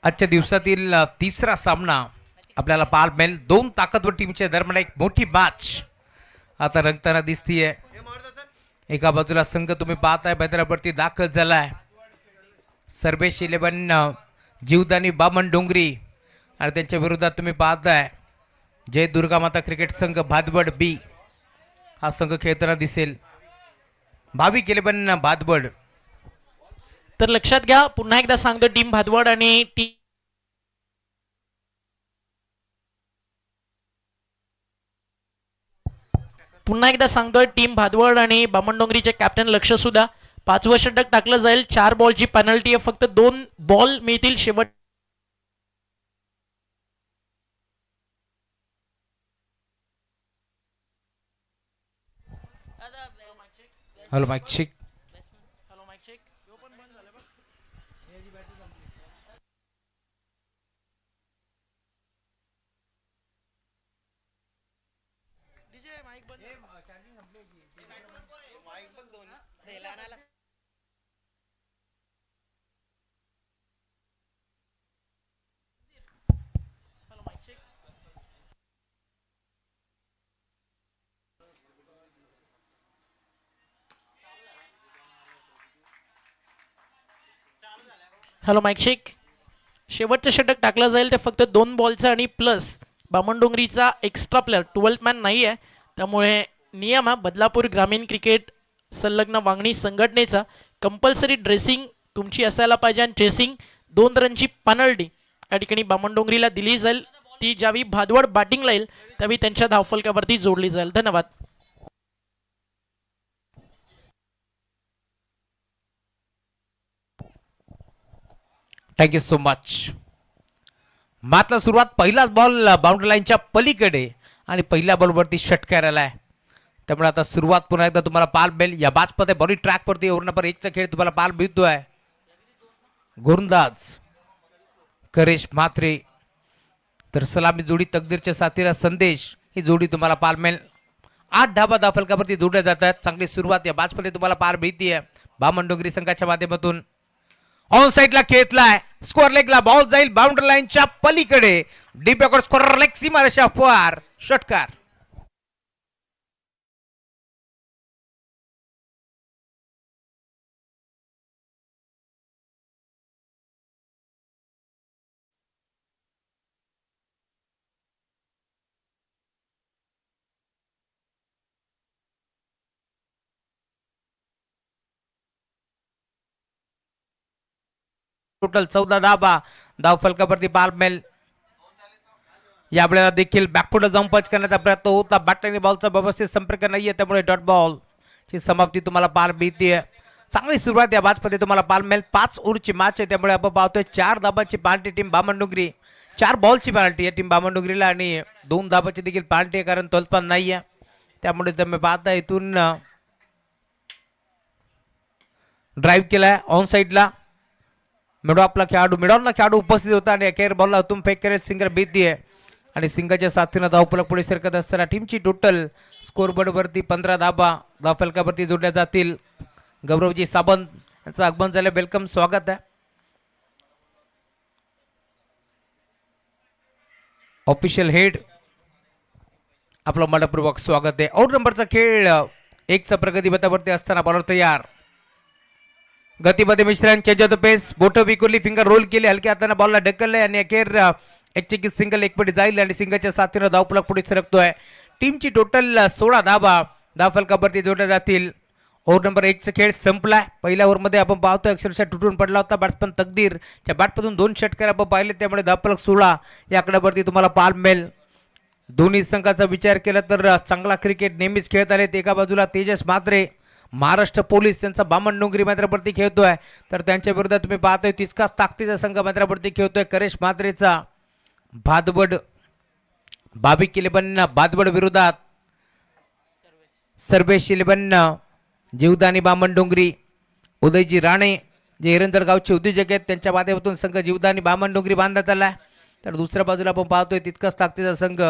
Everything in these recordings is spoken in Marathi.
आजच्या दिवसातील तिसरा सामना आपल्याला पाहायला मिळेल. दोन ताकदवर टीमच्या दरम्यान एक मोठी मॅच आता रंगताना दिसतीये. एका बाजूला संघ तुम्ही पाहताय मैदानावरती दाखल झालाय सर्वेश 11 जीवदानी बामण डोंगरी आणि त्यांच्या विरोधात तुम्ही पाहताय जय दुर्गा माता क्रिकेट संघ भादवड बी हा संघ खेळताना दिसेल. भाविक 11 भादवड. तर लक्षात घ्या, पुन्हा एकदा सांगतो, टीम भादवड आणि पुन्हा एकदा सांगतोय, टीम भादवड आणि बामणडोंगरीचे कॅप्टन लक्ष सुद्धा 5वं षटक टाकलं जाईल. 4 बॉलची पेनल्टी आहे, फक्त 2 बॉल मिळतील शेवट. Hello mic check. Hello mic check. शेवटचं षटक टाकलं जाईल ते फक्त 2 बॉलचं आणि प्लस बामणडोंगरीचा एक्स्ट्रा प्लेअर 12th मॅन नाही आहे. त्यामुळे नियम हा बदलापूर ग्रामीण क्रिकेट संलग्न वांगणी संघटनेचा कंपल्सरी ड्रेसिंग तुमची असायला पाहिजे आणि चेसिंग 2 रनची पेनल्टी या ठिकाणी बामणडोंगरीला दिली जाईल. ती ज्यावेळी भादवड बॅटिंगला येईल त्यावेळी त्यांच्या धावफलकावरती जोडली जाईल. धन्यवाद. Thank you so much. मात्र सुरुवात पहिलाच बॉल बाउंड्री लाईनच्या पलीकडे आणि पहिल्या बॉलवरती षटकार आलाय. त्यामुळे आता सुरुवात पुन्हा एकदा तुम्हाला पाल मिळेल. या बाजमध्ये बॉलिंग ट्रॅकवरती ओव्हर नंबर 1चा खेळ तुम्हाला पाल मिळतोय. गोलंदाज करेश म्हात्रे. तर सलामी जोडी तकदीरच्या साथीला संदेश ही जोडी तुम्हाला पाल मिळेल. 8 धाबा धावफलकावरती जोडल्या जातात. चांगली सुरुवात या बाजमध्ये तुम्हाला पाल मिळतीये बामणडोंगरी संघाच्या माध्यमातून. ऑन साइडला खेळलाय, स्कोअर लेगला बॉल जाईल बाउंड्री लाईनच्या पलीकडे. डीप बॅकवर्ड स्कोअर लेग सीमारेषा पार षटकार. टोटल 14 धाबा धावफलकावरती पाल मिळेल. यावेळेला देखील बॅकफुट जाऊन पंच करण्याचा प्रयत्न होता. बॅट आणि बॉलचा व्यवस्थित संपर्क नाहीये, त्यामुळे डॉट बॉल ची समाप्ती तुम्हाला पाल मिळते. चांगली सुरुवात या मॅचमध्ये तुम्हाला पाल मिळेल. 5 ओव्हरची मॅच आहे, त्यामुळे आपण पाहतोय 4 धाबांची पेनल्टी टीम बामणडोंगरी. 4 बॉलची पेनल्टी आहे टीम बामणडोंगरीला आणि 2 धाबाची देखील पेनल्टी आहे, कारण तोलपान नाहीये. त्यामुळे तुम्ही पाहता इथून ड्राईव्ह केलाय ऑन साइडला. मिडॉपला खेळाडू उपस्थित होता आणि अखेर बॉलला तुम फेक करेल सिंगर बीतीये आणि सिंगरच्या साथीनं धावफलक पुढे सरकत असताना टीमची टोटल स्कोरबोर्डवरती 15 धाबा धावफलकावरती जोडल्या जातील. गौरवजी सावंत यांचं आगमन झालं, वेलकम, स्वागत आहे. ऑफिशियल हेड आपलं मनपूर्वक स्वागत आहे. आउट नंबरचा खेळ 1चा प्रगती पथावरती असताना बॉलर तयार. गतीमध्ये मिश्रण, चेंज ऑफ द पेस, बोट विकुरली, फिंगर रोल केले, हलक्या हाताने बॉलला ढकलले आणि अखेर एक चेकी सिंगल एकपटी जाईल आणि सिंगलच्या साथीनं धावफलक पुढे सरकतोय. टीमची टोटल 16 धाबा धावफलकावरती जोडल्या जातील. ओव्हर नंबर 1चा खेळ संपलाय. पहिल्या ओव्हरमध्ये आपण पाहतोय अक्षरशः तुटून पडला होता बॅट्समन तकदीरच्या बॅटमधून 2 षटकार आपण पाहिले, त्यामुळे धावफलक 16 या आकड्यावरती तुम्हाला पाल मिळेल. दोन्ही संघाचा विचार केला तर चांगला क्रिकेट नेहमीच खेळत आलेत. एका बाजूला तेजस म्हात्रे महाराष्ट्र पोलीस त्यांचा बामणडोंगरी मैदानावरती खेळतोय, तर त्यांच्या विरोधात तुम्ही पाहतोय तितकाच ताकदीचा संघ मैदानावरती खेळतोय करेश म्हात्रेचा भादवड. भाविक 11 भादवड विरोधात सर्वेश 11 जीवदानी बामणडोंगरी. उदयजी राणे जे हिरंजर गावचे उद्योजक आहेत, त्यांच्या माध्यमातून संघ जीवदानी बामणडोंगरी बांधण्यात आला. तर दुसऱ्या बाजूला आपण पाहतोय तितकाच ताकदीचा संघ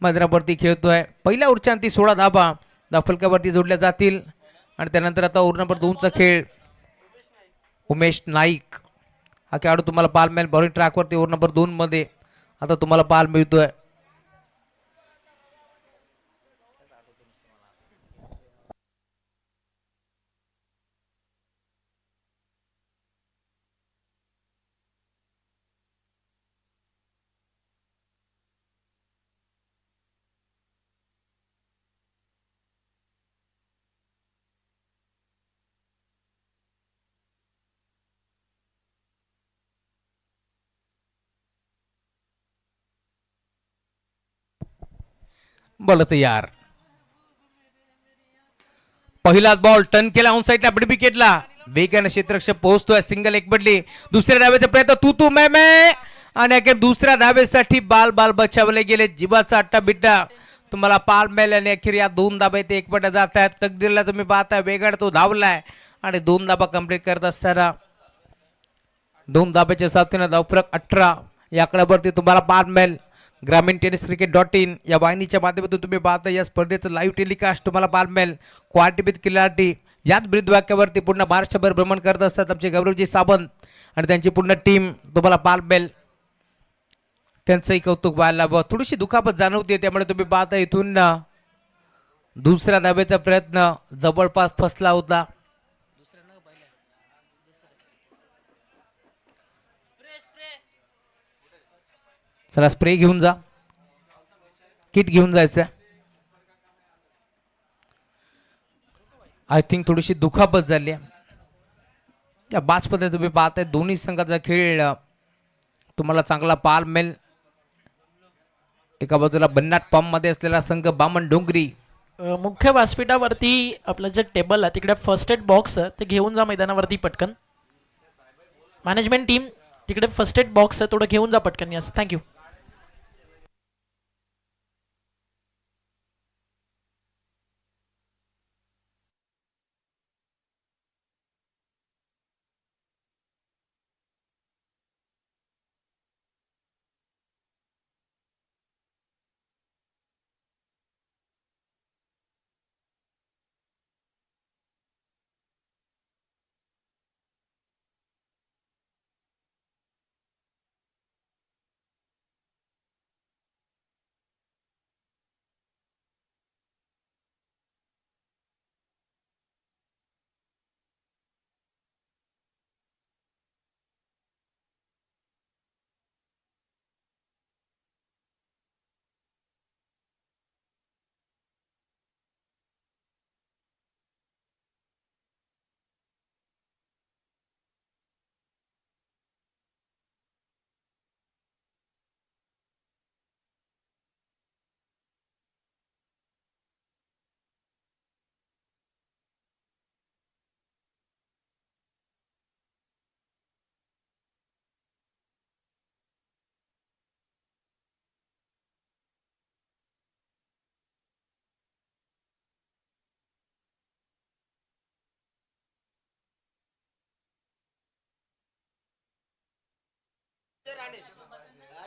मैदानावरती खेळतोय. पहिल्या ओव्हरच्या अंती 16 धाबा धावफलकावरती जोडल्या जातील आणि त्यानंतर आता ओव्हर नंबर 2चा खेळ उमेश नाईक हा खेळाडू तुम्हाला पाल मिळेल बॉलिंग ट्रॅकवरती ओव्हर नंबर 2 मध्ये आता तुम्हाला पाल मिळतोय. बॉल तयार. पहिलाच बॉल टर्न केला ऑन साईडला मिड विकेटला वेगाने क्षेत्ररक्षक पोहोचतोय. सिंगल एक पडली. दुसऱ्या धावेचा प्रयत्न तू मैं आणि अखेर दुसऱ्या धावेसाठी बाल बचावले गेले. जीवाचा अट्टा बिट्टा तुम्हाला पाल मिळेल आणि अखेर या 2 धाबे ते एकपट जात आहेत. तकदीरला तुम्ही पाहताय वेगाने तो धावलाय आणि 2 धाबा कंप्लीट करत असताना 2 धाब्याच्या साथीने धावफरक 18 या आकड्यावरती तुम्हाला पाल मिळेल. ग्रामीण टेनिस क्रिकेट.in या वाहिनीच्या माध्यमातून तुम्ही पाहता या स्पर्धेचं लाईव्ह टेलिकास्ट तुम्हाला पाल मिळेल. क्वालिटी खिलाडी याच ब्रीदवाक्यावरती पूर्ण महाराष्ट्रभर भ्रमण करत असतात आमचे गौरवजी सावंत आणि त्यांची पूर्ण टीम तुम्हाला पाल मिळेल. त्यांचंही कौतुक व्हायला हवं. थोडीशी दुखापत जाणवते त्यामुळे तुम्ही पाहता इथून दुसऱ्या धाब्याचा प्रयत्न जवळपास फसला होता. चला स्प्रे घेऊन जा. किट घेऊन जायचं. आय थिंक थोडीशी दुखापत झाली या बाजमध्ये तुम्ही पाहताय दोन्ही संघाचा खेळ तुम्हाला चांगला पाल मिळेल. एका बाजूला बन्नाट फॉर्म मध्ये असलेला संघ बामण डोंगरी. मुख्य व्यासपीठावरती आपलं जे टेबल आहे तिकडे फर्स्ट एड बॉक्स ते घेऊन जा मैदानावरती पटकन. मॅनेजमेंट टीम तिकडे फर्स्ट एड बॉक्स आहे थोडं घेऊन जा पटकन. Yes thank you.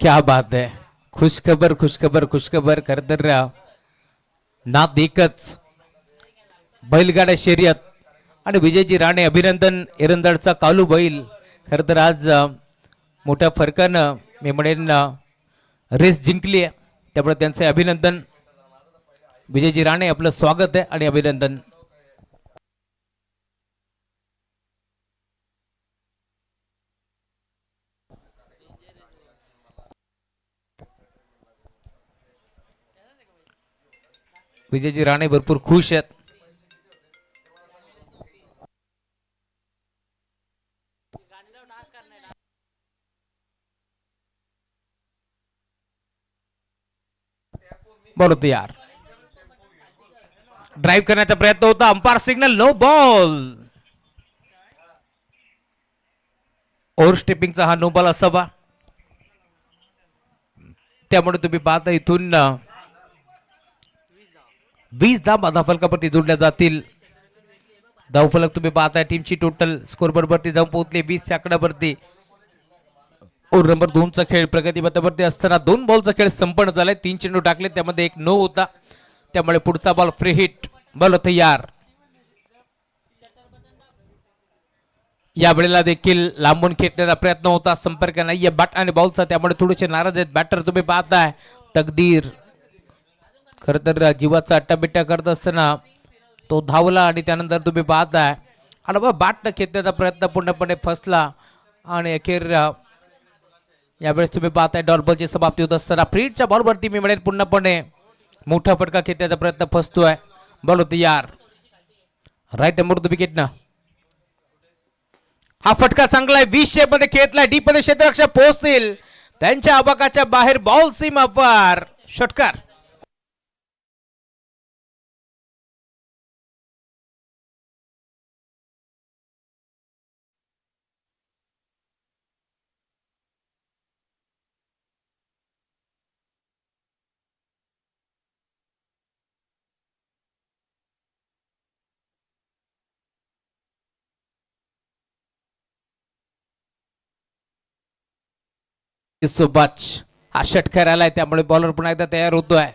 क्या बात है. खुशखबर खर तर नाद एकच बैलगाड्या शर्यत आणि विजयजी राणे अभिनंदन. एरंदाडचा कालू बैल खर तर आज मोठ्या फरकानं मी म्हणेन रेस जिंकली आहे त्यामुळे त्यांचे अभिनंदन. विजयजी राणे आपलं स्वागत आहे आणि अभिनंदन. विजयजी राणे भरपूर खुश आहेत. बॉल तयार. ड्राईव्ह करण्याचा प्रयत्न होता. Umpire signal no ball. Over स्टेपिंगचा हा नो बॉल असावा. त्यामुळे तुम्ही पाहता इथून 20 धावा धावफलकावरती जोडल्या जातील. धावफलक तुम्ही पाहताय टीमची टोटल स्कोरबोर्ड वरती जाऊन पोहोचले 20 च्या आकड्यावरती. ओव्हर नंबर 2 चा खेळ प्रगतीपथावरती असताना 2 बॉलचा खेळ संपन्न झालाय. 3 चेंडू टाकले त्यामध्ये 1 नो होता त्यामुळे पुढचा बॉल फ्री हिट. बॉल तयार. या वेळेला देखील लांबून खेचण्याचा प्रयत्न होता, संपर्क नाहीये बॅट आणि बॉलचा, त्यामुळे थोडेसे नाराज आहेत बॅटर. तुम्ही पाहताय तकदीर खर तर जीवाचा अट्टाबिट्टा करत असताना तो धावला आणि त्यानंतर तुम्ही पाहताय आणि बा बॅट खेचण्याचा प्रयत्न पूर्णपणे फसला आणि अखेर यावेळेस तुम्ही पाहताय डॉट बॉलची समाप्ती होत असताना फ्रीडच्या बॉलवरती मी म्हणेन पूर्णपणे मोठा फटका खेचण्याचा प्रयत्न फसतोय. बॉल होती यार राईट अमोर विकेट ना. हा फटका चांगला आहे, 20 शेप मध्ये खेचलाय, डीप मध्ये क्षेत्ररक्षक पोहोचतील त्यांच्या आबाकाच्या बाहेर, बॉल सीमा पार, षटकार. सुभाष हा षटकार आलाय, त्यामुळे बॉलर पुन्हा एकदा तयार होतोय.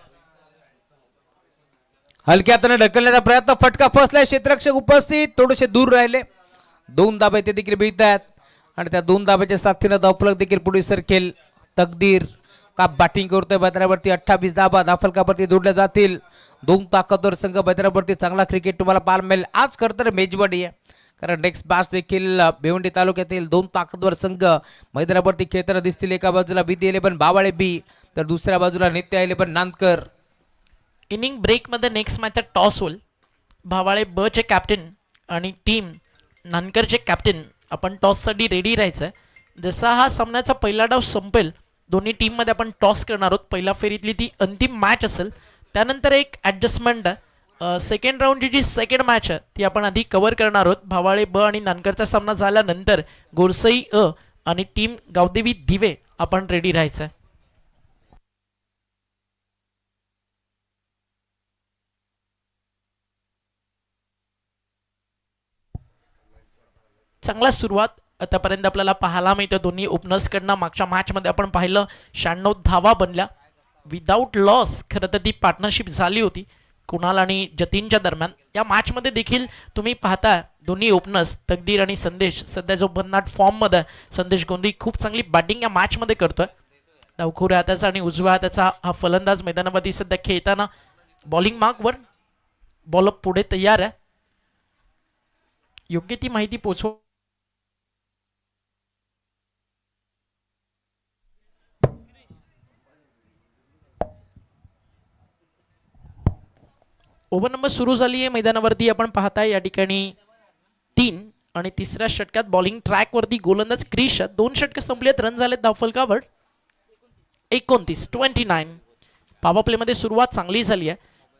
हलक्या हाताने ढकलण्याचा प्रयत्न, फटका फसलाय, क्षेत्ररक्षक उपस्थित थोडेसे दूर राहिले. 2 धाबे ते देखील मिळतात आणि त्या 2 धाब्याच्या साथीने धावफलक देखील पुढे सरकेल. तकदीर का बॅटिंग करतोय मैदानावरती, 28 धाबा धावफलकावरती जोडल्या जातील. 2 ताकदवर संघ मैदानावरती चांगला क्रिकेट तुम्हाला पाहायला मिळेल. आज खरं तर मेजवानी आहे, कारण नेक्स्ट मॅच देखील भिवंडी तालुक्यातील 2 ताकदवर संघ मैदानावरती खेळताना दिसतील. एका बाजूला विधी 11 बावाळे बी, तर दुसऱ्या बाजूला नित्य 11 नांदकर. इनिंग ब्रेकमध्ये नेक्स्ट मॅचचा टॉस होईल. भावाळे ब चे कॅप्टन आणि टीम नानकरचे कॅप्टन आपण टॉससाठी रेडी राहायचं आहे. जसा हा सामन्याचा पहिला डाव संपेल, दोन्ही टीममध्ये आपण टॉस करणार आहोत. पहिल्या फेरीतली ती अंतिम मॅच असेल, त्यानंतर एक ॲडजस्टमेंट सेकंड राऊंडची जी सेकंड मॅच आहे ती आपण आधी कव्हर करणार आहोत. भावाळे ब आणि नानकरचा सामना झाल्यानंतर गोरसई अ आणि टीम गावदेवी दिवे आपण रेडी राहायचं आहे. चांगला सुरुवात आतापर्यंत आपल्याला पाहायला मिळतं. दोन्ही ओपनर्सकडनं मागच्या मॅचमध्ये आपण पाहिलं 96 धावा बनल्या विदाऊट लॉस. खरं तर ती पार्टनरशिप झाली होती कुणाल आणि जतीनच्या दरम्यान. या मॅचमध्ये देखील तुम्ही पाहता दोन्ही ओपनर्स तकदीर आणि संदेश सध्या जो भन्नाट फॉर्ममध्ये, संदेश गोंदी खूप चांगली बॅटिंग या मॅचमध्ये करतोय. डावखुऱ्या हाताचा आणि उजव्या हाताचा हा फलंदाज मैदानामध्ये सध्या खेळताना बॉलिंग मार्कवर, बॉल पुढे तयार आहे. योग्य ती माहिती पोचव. ओव्हर नंबर सुरू झाली आहे मैदानावरती. आपण पाहताय या ठिकाणी 3 आणि तिसऱ्या षटकात बॉलिंग ट्रॅकवरती गोलंदाज क्रिश. 2 षटकं संपलेत, रन झालेत धावफलकावर 29. पॉवर प्लेमध्ये सुरुवात चांगली झाली आहे.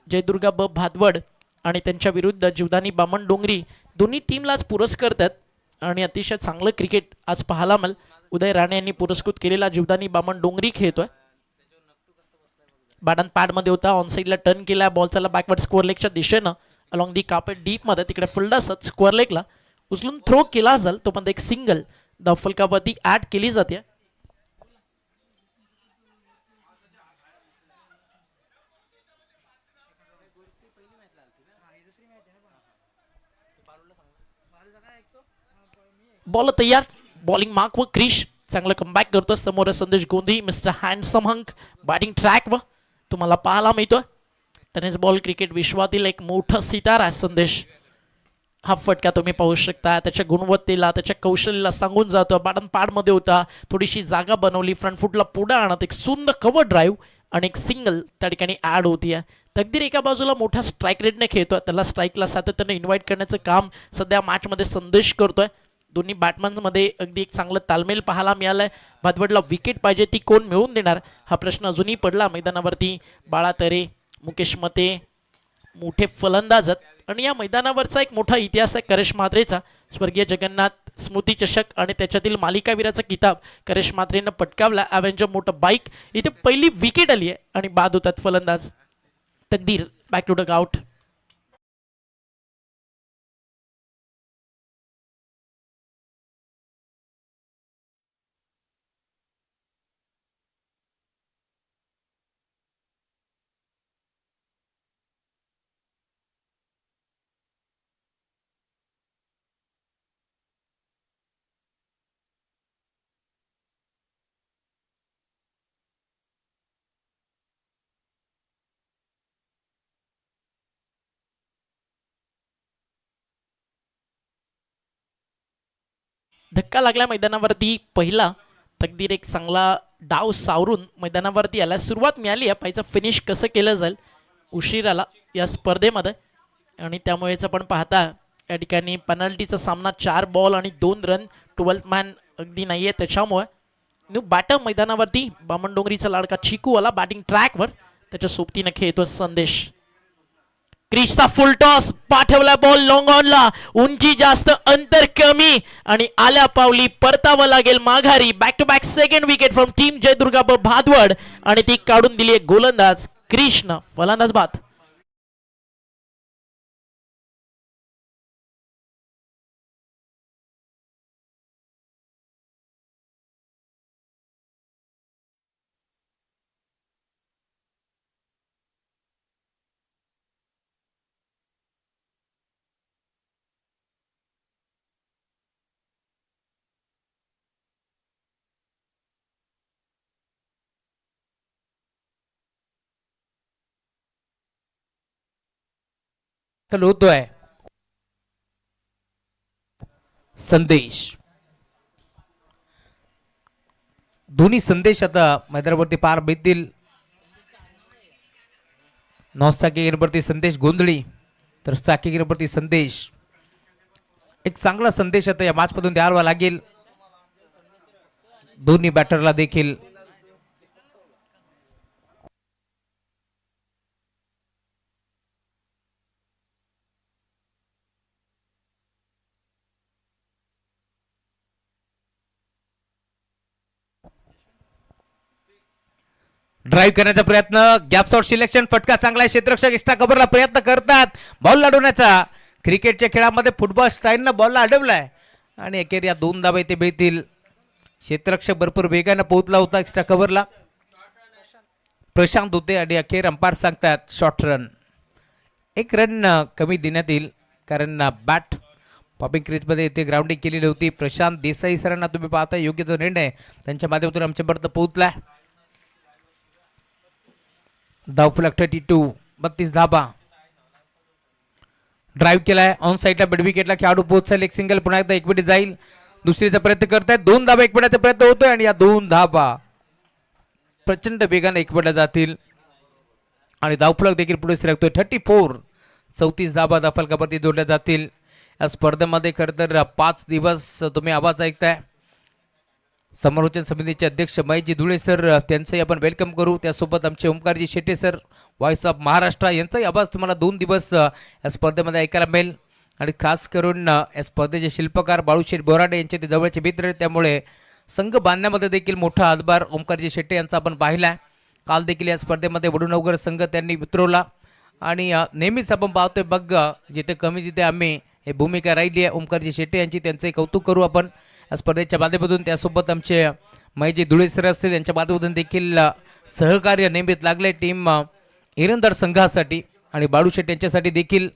जयदुर्गा ब भादवड आणि त्यांच्या विरुद्ध जीवदानी बामण डोंगरी दोन्ही टीमला आज पुरस्कृत आहेत आणि अतिशय चांगलं क्रिकेट आज पाहायला मिळेल. उदय राणे यांनी पुरस्कृत केलेला जीवदानी बामण डोंगरी खेळतोय. बॅटन पॅडमध्ये होता, ऑन साईडला टर्न केला, बॉल चालला बॅकवर्ड स्कोअर लेगच्या दिशेनं अलॉंग दी कार्पेट डीपमध्ये. तिकडे फुल्ड असत स्क्वेअर लेगला उचलून थ्रो केला जाईल, तो पण एक सिंगल धावफलकावरती ऍड केली जाते. बॉल तयार, बॉलिंग मार्क व क्रिश चांगलं कमबॅक करतो. समोर Sandesh Gondhi, mister handsome hunk batting track व तुम्हाला पाहायला मिळतो. टेनिस बॉल क्रिकेट विश्वातील एक मोठा सितारा आहे संदेश. हा फटका तुम्ही पाहू शकता, त्याच्या गुणवत्तेला, त्याच्या कौशल्याला सांगून जातो. बॅटन पॅडमध्ये होता, थोडीशी जागा बनवली, फ्रंट फुटला पुढे आणत एक सुंदर कव्हर ड्राईव्ह आणि एक सिंगल त्या ठिकाणी ऍड होती. तकदीर एका बाजूला मोठा स्ट्राईक रेटने खेळतोय, त्याला स्ट्राईकला सातत्याने इन्व्हाइट करण्याचं काम सध्या मॅचमध्ये संदेश करतोय. दोन्ही बॅट्समनमध्ये अगदी एक चांगलं तालमेल पाहायला मिळालंय. भादवडला विकेट पाहिजे, ती कोण मिळवून देणार हा प्रश्न अजूनही पडला मैदानावरती. बाळा तरे, मुकेश मते मोठे फलंदाज आहेत आणि या मैदानावरचा एक मोठा इतिहास आहे करेश म्हात्रेचा. स्वर्गीय जगन्नाथ स्मृती चषक आणि त्याच्यातील मालिकावीराचा किताब करेश म्हात्रेनं पटकावला. ॲव्हेंजर मोठं बाईक इथे पहिली विकेट आली आहे आणि बाद होतात फलंदाज. तकदीर बॅक टू द आउट. धक्का लागला मैदानावरती पहिला. तकदीर एक चांगला डाव सावरून मैदानावरती आला. सुरुवात मिळाली आहे, पाहिजे फिनिश कसं केलं जाईल उशिराला या स्पर्धेमध्ये. आणि त्यामुळेच आपण पाहता या ठिकाणी पेनल्टीचा सामना 4 बॉल आणि 2 रन. 12th मॅन अगदी नाही आहे, त्याच्यामुळे न्यू बॅटर मैदानावरती बामणडोंगरीचा लाडका चिकू आला बॅटिंग ट्रॅकवर. त्याच्या सोबतीनं खेळतो संदेश. क्रिसचा फुल टॉस पाठवला बॉल लॉंग ऑनला. उंची जास्त अंतर कमी आणि आल्या पावली परतावं लागेल माघारी. Back to back second wicket from team Jaidurga Bhadwad आणि ती काढून दिली आहे गोलंदाज कृष्ण. फलंदाज बाद. होतोय संदेश. दोन्ही संदेश आता मैदानावरती पार बेतील. नॉनस्टॅकिंगवरती संदेश गोंधळी तर स्टॅकिंगवरती संदेश. एक चांगला संदेश आता या मॅच मधून द्यावा लागेल दोन्ही बॅटरला देखील. ड्राईव्ह करण्याचा प्रयत्न, गॅप शॉट सिलेक्शन, फटका चांगला आहे. क्षेत्ररक्षक एक्स्ट्रा कव्हरला प्रयत्न करतात बॉल अडवण्याचा. क्रिकेटच्या खेळामध्ये फुटबॉल स्टाईलनं बॉलला अडवलाय आणि अखेर या 2 धावा इथे मिळतील. क्षेत्ररक्षक भरपूर वेगानं पोहोचला होता एक्स्ट्रा कव्हरला. प्रशांत होते आणि अखेर अंपायर सांगतात शॉर्ट रन. 1 रन कमी देण्यात येईल कारण बॅट पॉपिंग क्रीजमध्ये इथे ग्राउंडिंग केलेली होती. प्रशांत देसाई सरांना तुम्ही पाहता योग्य तो निर्णय त्यांच्या माध्यमातून आमच्यापर्यंत पोहोचला. धावफलक 32, 32 धाबा. ड्राईव्ह केलाय ऑन साईडला मिड विकेटला खेळाडू पोहोचेल. एक सिंगल पुन्हा एकदा एकवटी जाईल. दुसरीचा प्रयत्न करतायत. 2 धाबा एकवटायचा प्रयत्न होतोय आणि या 2 धाबा प्रचंड वेगाने एकवटल्या जातील आणि धावफलक देखील पुढे सरकतोय. 34, 34 धाबा धावफलकावरती जोडल्या जातील. या स्पर्धेमध्ये खरं तर 5 दिवस तुम्ही आवाज ऐकताय. समालोचन समितीचे अध्यक्ष महेशजी धुळे सर त्यांचंही आपण वेलकम करू. त्यासोबत आमचे ओमकारजी Shette sir voice of Maharashtra यांचाही आवाज तुम्हाला 2 दिवस या स्पर्धेमध्ये ऐकायला मिळेल. आणि खास करून या स्पर्धेचे शिल्पकार बाळूशेठ बोराडे यांचे ते जवळचे मित्र आहेत, त्यामुळे संघ बांधण्यामध्ये देखील मोठा हातभार ओमकारजी शेट्टे यांचा आपण पाहिला. काल देखील या स्पर्धेमध्ये वडूनगर संघ त्यांनी उतरवला आणि नेहमीच आपण पाहतोय बघ जिथे कमी तिथे आम्ही हे भूमिका राहिली आहे ओमकारजी शेट्टे यांची. त्यांचंही कौतुक करू आपण या स्पर्धेच्या माध्यमातून. त्यासोबत आमचे महेशजी धुळे सर असतील त्यांच्या माध्यमातून देखील सहकार्य नेहमीच लागले टीम इरंदार संघासाठी आणि बाळू शेट्टी यांच्यासाठी देखील.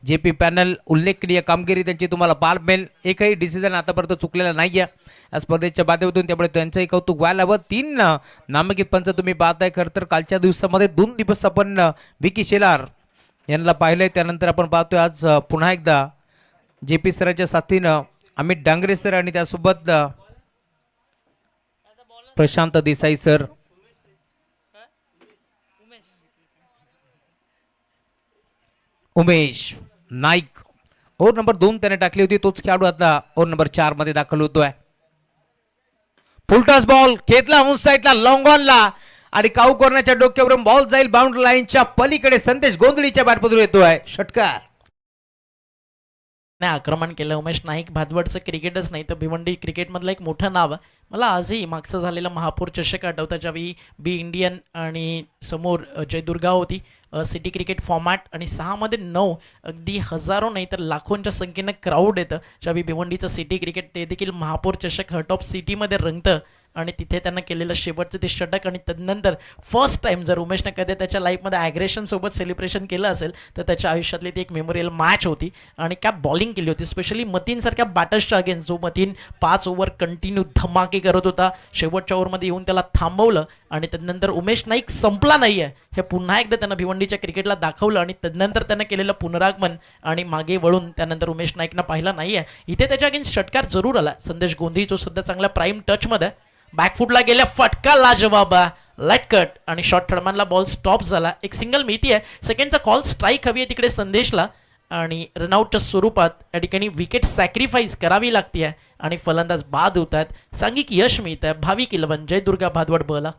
JP पॅनल उल्लेखनीय कामगिरी त्यांची तुम्हाला पार मिळेल. एकही डिसिजन आतापर्यंत चुकलेला नाही आहे या स्पर्धेच्या माध्यमातून, त्यामुळे त्यांचंही कौतुक व्हायला हवं. 3 नामांकित पंच तुम्ही पाहताय. खरं तर कालच्या दिवसामध्ये 2 दिवस आपण विकी शेलार यांना पाहिलंय. त्यानंतर आपण पाहतोय आज पुन्हा एकदा JP सरांच्या साथीनं अमित डांगरे सर आणि त्यासोबत Prashant Desai sir. Umesh Naik over number 2 त्याने टाकली होती. तोच खेळाडू आता ओव्हर नंबर 4 मध्ये दाखल होतोय. फुलटॉस बॉल खेचला ऑन साईडला लॉंग ऑनला आणि काऊ कॉर्नरच्या डोक्यावरून बॉल जाईल बाउंड्री लाईनच्या पलीकडे. संदेश गोंधळीच्या बॅटमधून येतोय षटकार. आक्रमण केलं उमेश नाईक. भादवडचं क्रिकेटच नाही तर भिवंडी क्रिकेटमधलं एक मोठं नाव. मला आजही मागचं झालेलं महापौर चषक आठवतं ज्यावेळी बी इंडियन आणि समोर जयदुर्गा होती. सिटी क्रिकेट फॉर्मॅट आणि 6 मध्ये 9 अगदी हजारो नाही तर लाखोंच्या संख्येनं क्राऊड येतं ज्यावेळी भिवंडीचं सिटी क्रिकेट ते देखील महापौर चषक हर्ट ऑफ सिटीमध्ये रंगतं. आणि तिथे त्यांना केलेलं शेवटचं ते षटक आणि तदनंतर फर्स्ट टाइम जर उमेशने कधी त्याच्या लाईफमध्ये ॲग्रेशन सोबत सेलिब्रेशन केलं असेल तर त्याच्या आयुष्यातली ती एक मेमोरियल मॅच होती आणि काय बॉलिंग केली होती, स्पेशली मतीनसारख्या बॅटर्सच्या अगेन्स्ट जो मतीन 5 ओव्हर कंटिन्यू धमाके करत होता. शेवटच्या ओव्हरमध्ये येऊन त्याला थांबवलं आणि तदनंतर उमेश नाईक संपला नाही आहे हे पुन्हा एकदा त्यांना भिवंडीच्या क्रिकेटला दाखवलं आणि तदनंतर त्यानं केलेलं पुनरागमन आणि मागे वळून त्यानंतर उमेश नाईकनं पाहिलं नाही आहे. इथे त्याच्या अगेन्स्ट षटकार जरूर आला. संदेश गोंधी जो सध्या चांगल्या प्राईम टचमध्ये बॅकफुटला गेल्या, फटका लाजवाब, लाईट कट आणि शॉर्ट थर्डमॅनला बॉल स्टॉप झाला. एक सिंगल मिळती आहे, सेकंडचा कॉल स्ट्राईक हवी आहे तिकडे संदेशला आणि रनआउटच्या स्वरूपात या ठिकाणी विकेट सॅक्रिफाईस करावी लागते आहे आणि फलंदाज बाद होत आहेत. सांघिक यश मिळत आहे भावी 11 जयदुर्गा भादवड बला.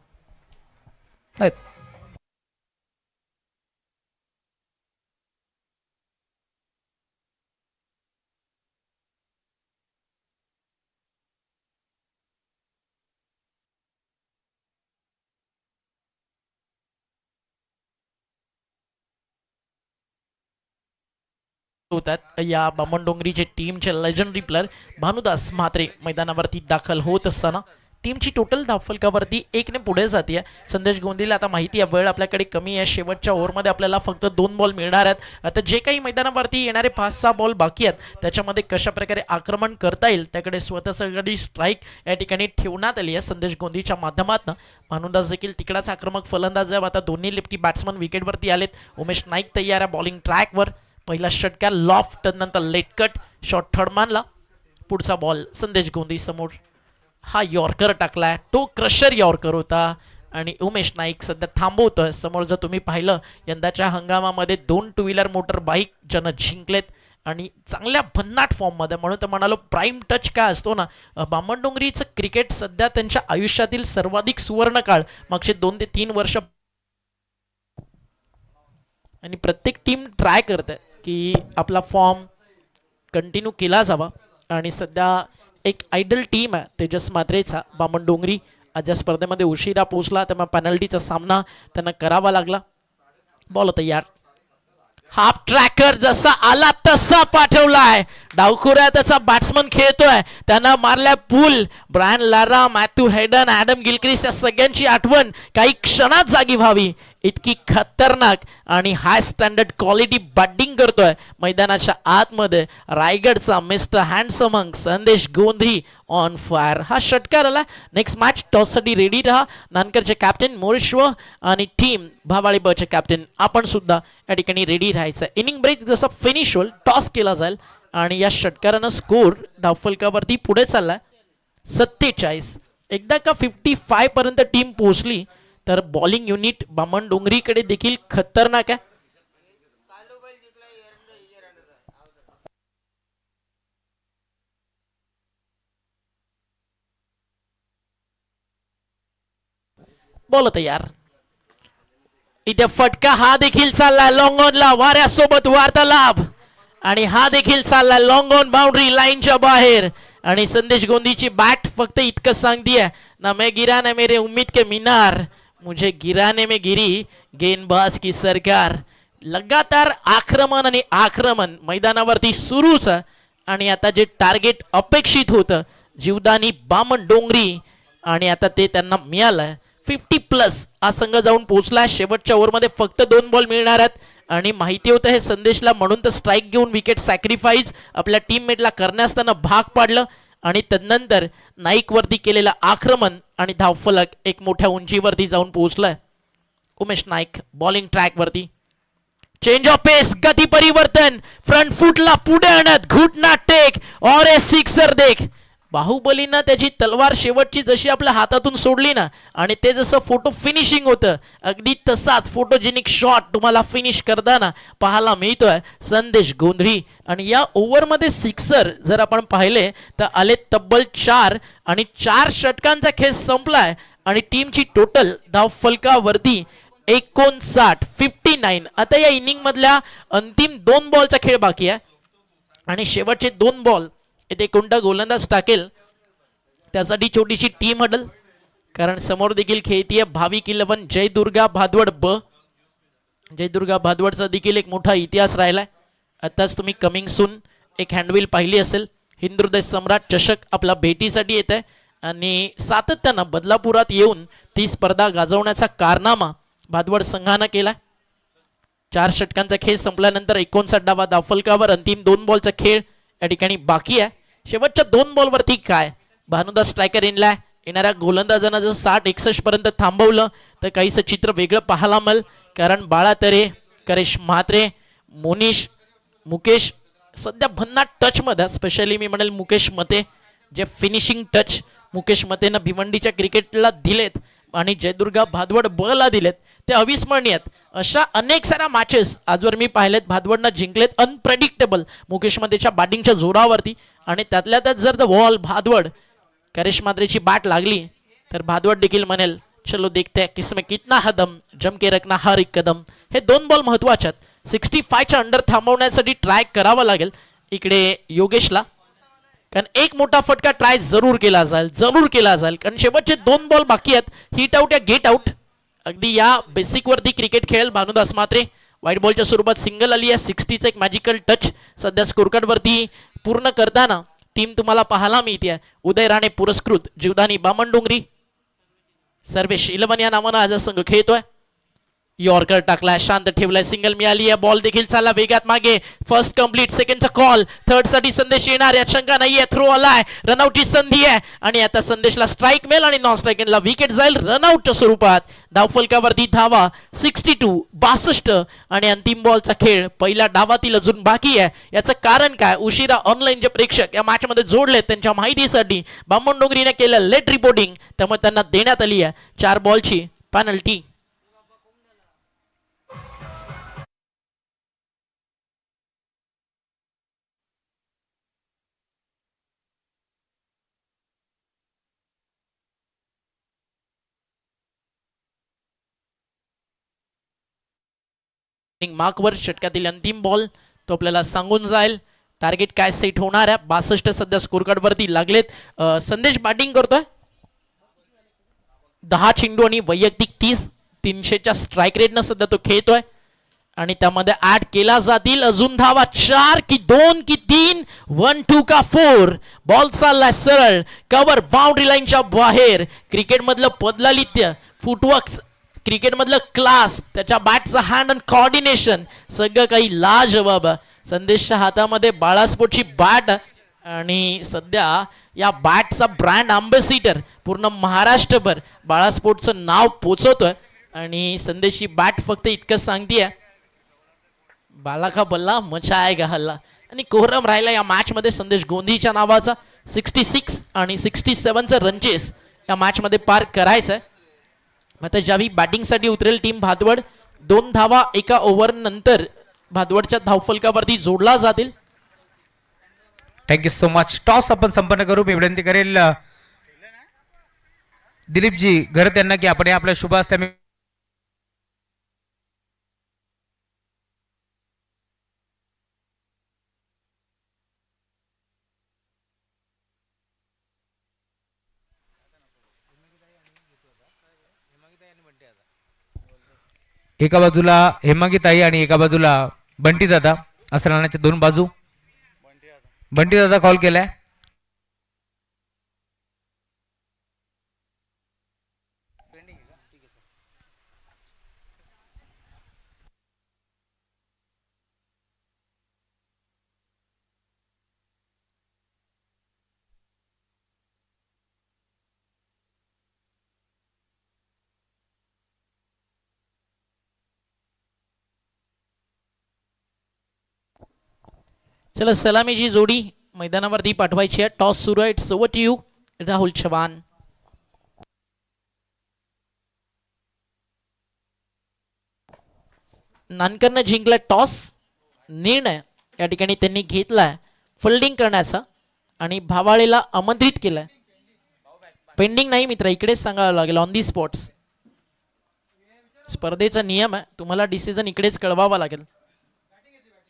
होतात या बामणडोंगरीचे टीमचे लेजंडरी प्लेअर भानुदास म्हात्रे मैदानावरती दाखल होत असताना टीमची टोटल धावफलकावरती 1ने पुढे जाते. संदेश गोंधीला आता माहिती आहे वेळ आपल्याकडे कमी आहे, शेवटच्या ओव्हरमध्ये आपल्याला फक्त 2 बॉल मिळणार आहेत. आता जे काही मैदानावरती येणारे 5-6 बॉल बाकी आहेत त्याच्यामध्ये कशा प्रकारे आक्रमण करता येईल त्याकडे स्वतःसाठी स्ट्राईक या ठिकाणी ठेवण्यात आली आहे संदेश गोंधीच्या माध्यमातून. भानुदास देखील तिकडाच आक्रमक फलंदाज आहे. आता दोन्ही लेफ्टी बॅट्समन विकेटवरती आलेत. उमेश नाईक तयार आहे बॉलिंग ट्रॅकवर. पहिला षटकार लॉफ्ट, नंतर लेट कट, शॉर्ट थर्डमॅनला. पुढचा बॉल संदेश गोंधी समोर. हा यॉर्कर टाकलाय, तो क्रशर यॉर्कर होता आणि उमेश नाईक सध्या थांबवतोय. समोर जर तुम्ही पाहिलं यंदाच्या हंगामामध्ये 2 टू व्हीलर मोटर बाईक ज्यानं जिंकलेत आणि चांगल्या भन्नाट फॉर्ममध्ये, म्हणून तर म्हणालो प्राईम टच काय असतो ना, बामणडोंगरीचं क्रिकेट सध्या त्यांच्या आयुष्यातील सर्वाधिक सुवर्ण काळ मागचे 2 ते 3 वर्ष आणि प्रत्येक टीम ट्राय करते की आपला फॉर्म कंटिन्यू केला जावा आणि सध्या एक आयडल टीम आहे तेजस म्हात्रेचा बामणडोंगरी. आज या स्पर्धेमध्ये उशिरा पोहोचला त्यामुळे पेनल्टीचा सामना त्यांना करावा लागला. बॉल तयार, हाफ ट्रॅकर जसा आला तसा पाठवलाय. डावखुऱ्या त्याचा बॅट्समन खेळतोय, त्यांना मारलाय pull. Brian Lara, Matthew Hayden, Adam Gilchrist या सगळ्यांची आठवण काही क्षणात जागी व्हावी इतकी खतरनाक आणि हाय स्टँडर्ड क्वालिटी बॅटिंग करतोय मैदानाच्या आतमध्ये रायगडचा मिस्टर हँडसम हंग संदेश गोंधी ऑन फायर. हा षटकार आला. नेक्स्ट मॅच टॉससाठी रेडी राहा. नानकरचे कॅप्टन मोरेश्व आणि टीम भावाळी बचे कॅप्टन आपण सुद्धा या ठिकाणी रेडी राहायचं. इनिंग ब्रेक जसा फिनिश होईल टॉस केला जाईल आणि या षटकारानं स्कोर धावफलकावरती पुढे चाललाय 47. एकदा का 55 पर्यंत टीम पोहोचली तर बॉलिंग युनिट बामणडोंगरीकडे देखील खतरनाक आहे. बॉल तयार, इथे फटका हा देखील चाललाय लॉंग ऑनला, वाऱ्यासोबत वार्तालाप आणि हा देखील चाललाय लॉंग ऑन बाउंड्री लाईनच्या बाहेर. आणि संदेश गोंधीची बॅट फक्त इतकं सांगतीये ना, मैं गिरा ना मेरे उम्मीद के मीनार, मुझे गिराने में गिरी गेंदबाज की सरकार. लगातार आक्रमण आणि आक्रमण मैदानावरती सुरूच आणि आता जे टार्गेट अपेक्षित होतं जीवदानी बामणडोंगरी आणि आता ते त्यांना मिळालं. 50+ हा संघ जाऊन पोहोचला. शेवटच्या ओव्हरमध्ये फक्त 2 बॉल मिळणार आहेत आणि माहिती होतं हे संदेशला, म्हणून तर स्ट्राईक घेऊन विकेट सॅक्रिफाईस आपल्या टीममेटला करण्यास त्यांना भाग पाडलं आणि तदनंतर नाईकवरती केलेलं आक्रमण आणि धावफलक एक मोठ्या उंचीवरती जाऊन पोहोचलाय. उमेश नाईक बॉलिंग ट्रॅकवरती, चेंज ऑफ पेस, गती परिवर्तन, फ्रंट फुटला पुढे आणत घुटना टेक और ए सिक्सर देख. बाहुबलीनं त्याची तलवार शेवटची जशी आपल्या हातातून सोडली ना आणि ते जसं फोटो फिनिशिंग होतं अगदी तसाच फोटोजेनिक शॉट तुम्हाला फिनिश करताना पाहायला मिळतोय संदेश गोंधळी. आणि या ओव्हरमध्ये सिक्सर जर आपण पाहिले तर आले तब्बल 4 आणि 4 षटकांचा खेळ संपलाय आणि टीमची टोटल धाव फलकावरती 59. आता या इनिंग मधल्या अंतिम 2 बॉलचा खेळ बाकी आहे आणि शेवटचे 2 बॉल इथे कोणता गोलंदाज टाकेल त्यासाठी छोटीशी टीम हडल, कारण समोर देखील खेळतीये भावी 11 जयदुर्गा भादवड ब. जयदुर्गा भादवडचा देखील एक मोठा इतिहास राहिलाय. आताच तुम्ही कमिंग सून एक हँडविल पाहिली असेल. हिंदुहृदय सम्राट चषक आपला भेटीसाठी येत आहे आणि सातत्यानं बदलापुरात येऊन ती स्पर्धा गाजवण्याचा कारनामा भादवड संघानं केला. 4 षटकांचा खेळ संपल्यानंतर 59 डावा धावफलकावर. अंतिम 2 बॉलचा खेळ या ठिकाणी बाकी आहे. शेवटच्या 2 बॉलवरती काय भानुदास स्ट्रायकर इनलाय. येणाऱ्या गोलंदाजांना जर 60-61 पर्यंत थांबवलं तर काहीसं चित्र वेगळं पाहायला मिळेल. कारण बाळा तरे, करेश म्हात्रे, मोनिश, मुकेश सध्या भन्नाट टचमध्ये, स्पेशली मी म्हणेल मुकेश मते, जे फिनिशिंग टच मुकेश मतेनं भिवंडीच्या क्रिकेटला दिलेत आणि जयदुर्गा भादवड बला दिलेत ते अविस्मरणीय आहेत. अशा अनेक साऱ्या मॅचेस आजवर मी पाहिलेत. भादवडनं जिंकलेत अनप्रेडिक्टेबल मुकेश मतेच्या बॅटिंगच्या जोरावरती. आणि त्यातल्या त्यात जर द बॉल भादवड करेश मात्रेची बॅट लागली तर भादवड देखील म्हणेल चलो देखते हैं किसमें कितना हदम, जम के रखना हर एक कदम. हे 2 बॉल महत्वाचे आहेत. 65च्या अंडर थांबवण्यासाठी ट्राय करावा लागेल इकडे योगेशला. कारण एक मोठा फटका ट्राय जरूर केला जाईल. कारण शेवटचे 2 बॉल बाकी आहेत. हिट आउट या गेट आउट अगदी या बेसिक वरती क्रिकेट खेळेल भानुदास म्हात्रे. व्हाईट बॉलच्या स्वरूपात सिंगल आली आहे. 60चं एक मॅजिकल टच सध्या स्कोरकार्ड वरती पूर्ण करताना टीम तुम्हाला पाहायला मिळते. उदय राणे पुरस्कृत, जीवदानी बामणडोंगरी, सर्वेश 11 या नावानं आज संघ खेळतोय. यॉर्कर टाकलाय, शांत ठेवलाय, सिंगल मिळाली आहे. बॉल देखील चालला वेगात मागे. फर्स्ट कंप्लीट, सेकंडचा कॉल, थर्ड साठी संदेश येणार यात शंका नाहीये. थ्रो आलाय, रनआउटची संधी आहे आणि आता संदेशला स्ट्राईक मिळेल आणि नॉन स्ट्राईकला विकेट जाईल रनआउटच्या स्वरूपात. धावफलकावरती धावा 62 आणि अंतिम बॉलचा खेळ पहिल्या डावातील अजून बाकी आहे. याचं कारण काय, उशिरा ऑनलाईन जे प्रेक्षक या मॅच मध्ये जोडले त्यांच्या माहितीसाठी बामणडोंगरीने केलं लेट रिपोर्टिंग, त्यामुळे त्यांना देण्यात आली आहे 4 बॉलची पेनल्टी. मार्कवर षटकातील अंतिम बॉल तो आपल्याला सांगून जाईल टार्गेट काय सेट होणार आहे. 62 सध्या स्कोरकार्ड वरती लागलेत. संदेश बॅटिंग करतोय, 10 चेंडू आणि वैयक्तिक 30, 300च्या स्ट्राईक रेटनं सध्या तो खेळतोय आणि त्यामध्ये ऍड केला जातील अजून धावा. 4 की 2 की 3, 1-2 का 4. बॉल चाललाय सरळ कव्हर बाउंड्री लाईनच्या बाहेर. क्रिकेट मधलं पदलालित्य, फुटवर्क, क्रिकेट मधलं क्लास, त्याच्या बॅटचा हँड अँड कॉर्डिनेशन सगळं काही लाजवाब. संदेशच्या हातामध्ये बाळा स्पोर्टची बॅट आणि सध्या या बॅटचा ब्रँड अँबॅसिडर पूर्ण महाराष्ट्रभर बाळा स्पोर्टचं नाव पोचवतोय. आणि संदेशची बॅट फक्त इतकं सांगतीये बाला का बल्ला मचाएगा हल्ला. आणि कोहरम राहिला या मॅच मध्ये संदेश गोंधीच्या नावाचा. 66 आणि 67चं रनचेस या मॅच मध्ये पार करायचंय. आता ज्यावेळी बॅटिंगसाठी उतरेल टीम भादवड, 2 धावा एका ओव्हर नंतर भादवडच्या धावफलकावरती जोडला जातील. Thank you so much. टॉस आपण संपन्न करू. मी विनंती करेल दिलीपजी घरत यांना की आपण आपल्या शुभ हस्ते एका बाजूला हेमांगीताई आणि एका बाजूला बंटी दादा असं राहण्याच्या 2 बाजू. बंटी दादा कॉल केलाय. चला सलामीची जोडी मैदानावरती पाठवायची आहे. टॉस सुरू आहे. It's over to you Rahul Chavan. नानकरनं जिंकला टॉस. निर्णय या ठिकाणी त्यांनी घेतलाय फिल्डिंग करण्याचा आणि भावाळेला आमंत्रित केलाय. पेंडिंग नाही मित्र, इकडेच सांगावं लागेल ऑन दी स्पॉट्स. स्पर्धेचा नियम आहे, तुम्हाला डिसिजन इकडेच कळवावा लागेल.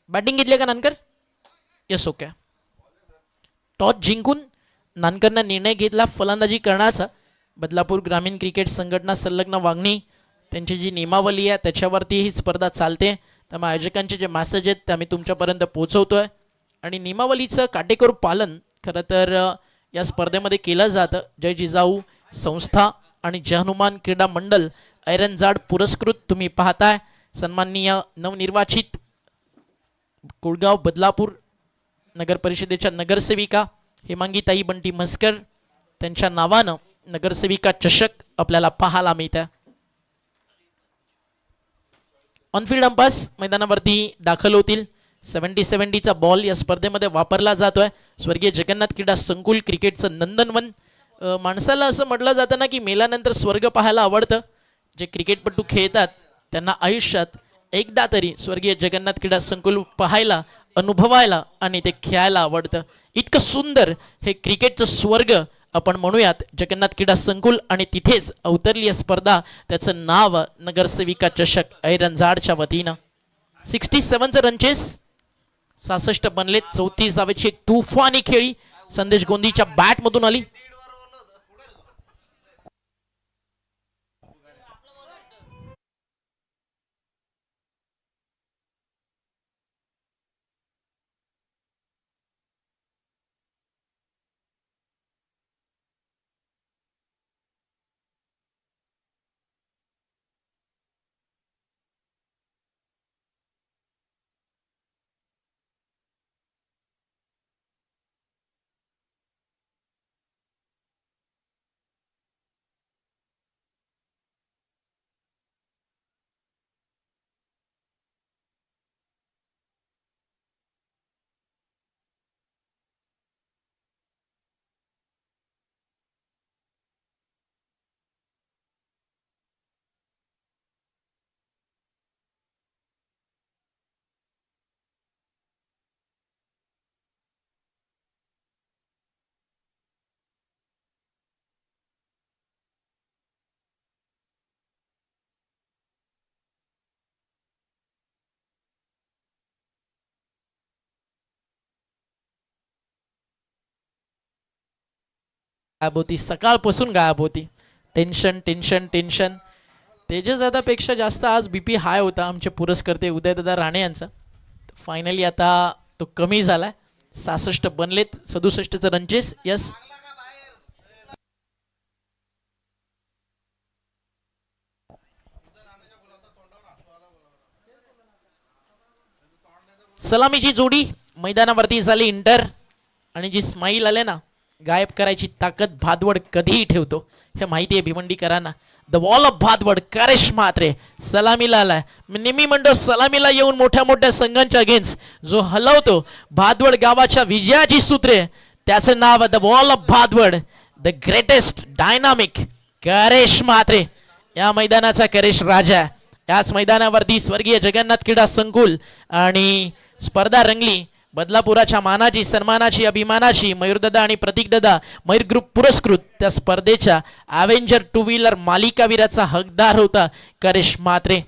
बॅटिंग घेतली का नानकर? Yes okay. टॉस जिंकून नानकरनं निर्णय घेतला फलंदाजी करण्याचा. बदलापूर ग्रामीण क्रिकेट संघटना संलग्न वागणी त्यांची जी नियमावली आहे त्याच्यावरती ही स्पर्धा चालते. त्यामुळे आयोजकांचे जे मेसेज आहेत ते आम्ही तुमच्यापर्यंत पोहोचवतोय आणि नियमावलीचं काटेकोर पालन खरं तर या स्पर्धेमध्ये केलं जातं. जय जिजाऊ संस्था आणि जय हनुमान क्रीडा मंडळ ऐरनजाड पुरस्कृत तुम्ही पाहताय. सन्माननीय नवनिर्वाचित कुळगाव बदलापूर नगर परिषदेच्या नगरसेविका हेमांगीताई बंटी म्हसकर त्यांच्या नावानं नगरसेविका चषक आपल्याला पाहायला मिळतं. ऑनफिल्ड अंपायर्स मैदानावरती दाखल होतील. 70-70चा बॉल या स्पर्धेमध्ये वापरला जातोय. स्वर्गीय जगन्नाथ क्रीडा संकुल क्रिकेटचं नंदनवन. माणसाला असं म्हटलं जातं ना की मेल्यानंतर स्वर्ग पाहायला आवडतं. जे क्रिकेटपटू खेळतात त्यांना आयुष्यात एकदा तरी स्वर्गीय जगन्नाथ क्रीडा संकुल पाहायला, अनुभवायला आणि ते खेळायला आवडतं. इतकं सुंदर हे क्रिकेटचं स्वर्ग आपण म्हणूयात जगन्नाथ क्रीडा संकुल आणि तिथेच अवतरली स्पर्धा. त्याचं नाव नगरसेविका चषक ऐरनजाडच्या वतीनं. 67चं रनचेस 66 बनलेत. 34 धावेची एक तुफानी खेळी संदेश गोंदीच्या बॅटमधून आली. गायब होती, सकाळपासून गायब होती. Tension tension tension. तेजसदादापेक्षा जास्त आज बीपी हाय होता आमचे पुरस्कर्ते उदयदादा राणे यांचा. फायनली आता तो कमी झालाय. 66 बनलेत. 67चं रनचेस. यस, सलामीची जोडी मैदानावरती झाली इंटर. आणि जी स्माईल आले ना, गायब करायची ताकद भादवड कधीही ठेवतो हे माहिती आहे भिवंडीकरांना. The wall of Bhadwad करेश Mhatre सलामीला आलाय. मी नेहमी म्हणतो सलामीला येऊन मोठ्या मोठ्या संघांच्या अगेन्स्ट जो हलवतो भादवड गावाच्या विजयाची सूत्रे, त्याचं नाव the wall of Bhadwad, the greatest dynamic Karesh Mhatre. या मैदानाचा करेश राजा. याच मैदानावरती स्वर्गीय जगन्नाथ क्रीडा संकुल आणि स्पर्धा रंगली. बदलापुराच्या मानाची, सन्मानाची, अभिमानाची मयूरदादा आणि प्रतीकदादा मयूर ग्रुप पुरस्कृत त्या स्पर्धेच्या ॲव्हेंजर 2 व्हीलर मालिकावीराचा हकदार होता करेश म्हात्रे.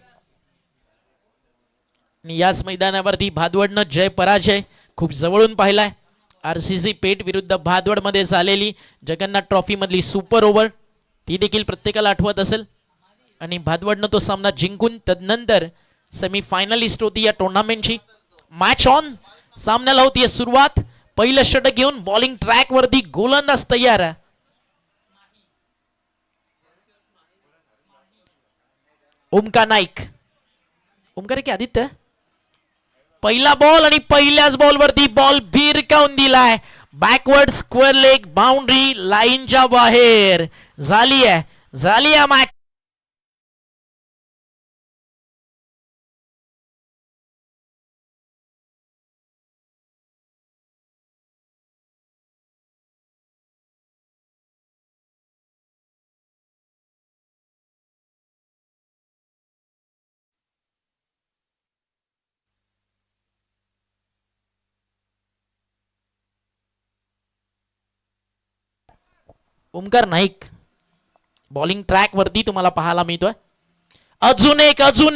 याच मैदानावरती भादवडनं जय पराजय खूप जवळून पाहिलाय. RCC पेठ विरुद्ध भादवड मध्ये झालेली जगन्नाथ ट्रॉफी मधली सुपर ओव्हर ती देखील प्रत्येकाला आठवत असेल. आणि भादवडनं तो सामना जिंकून तदनंतर सेमीफायनलिस्ट होती या टुर्नामेंटची. Match on. सामन्याला होती सुरुवात. पहिलं षटक घेऊन बॉलिंग ट्रॅक वरती गोलंदाज तयार आहे. ओमकार नाईक. ओमकार की आदित्य. पहिला बॉल आणि पहिल्याच बॉल वरती बॉल भिरकावून दिलाय. बॅकवर्ड स्क्वेअर लेग बाउंड्री लाईनच्या बाहेर झाली आहे match. Omkar Naik bowling track वरती तुम्हाला पाहायला मिळतोय. अजून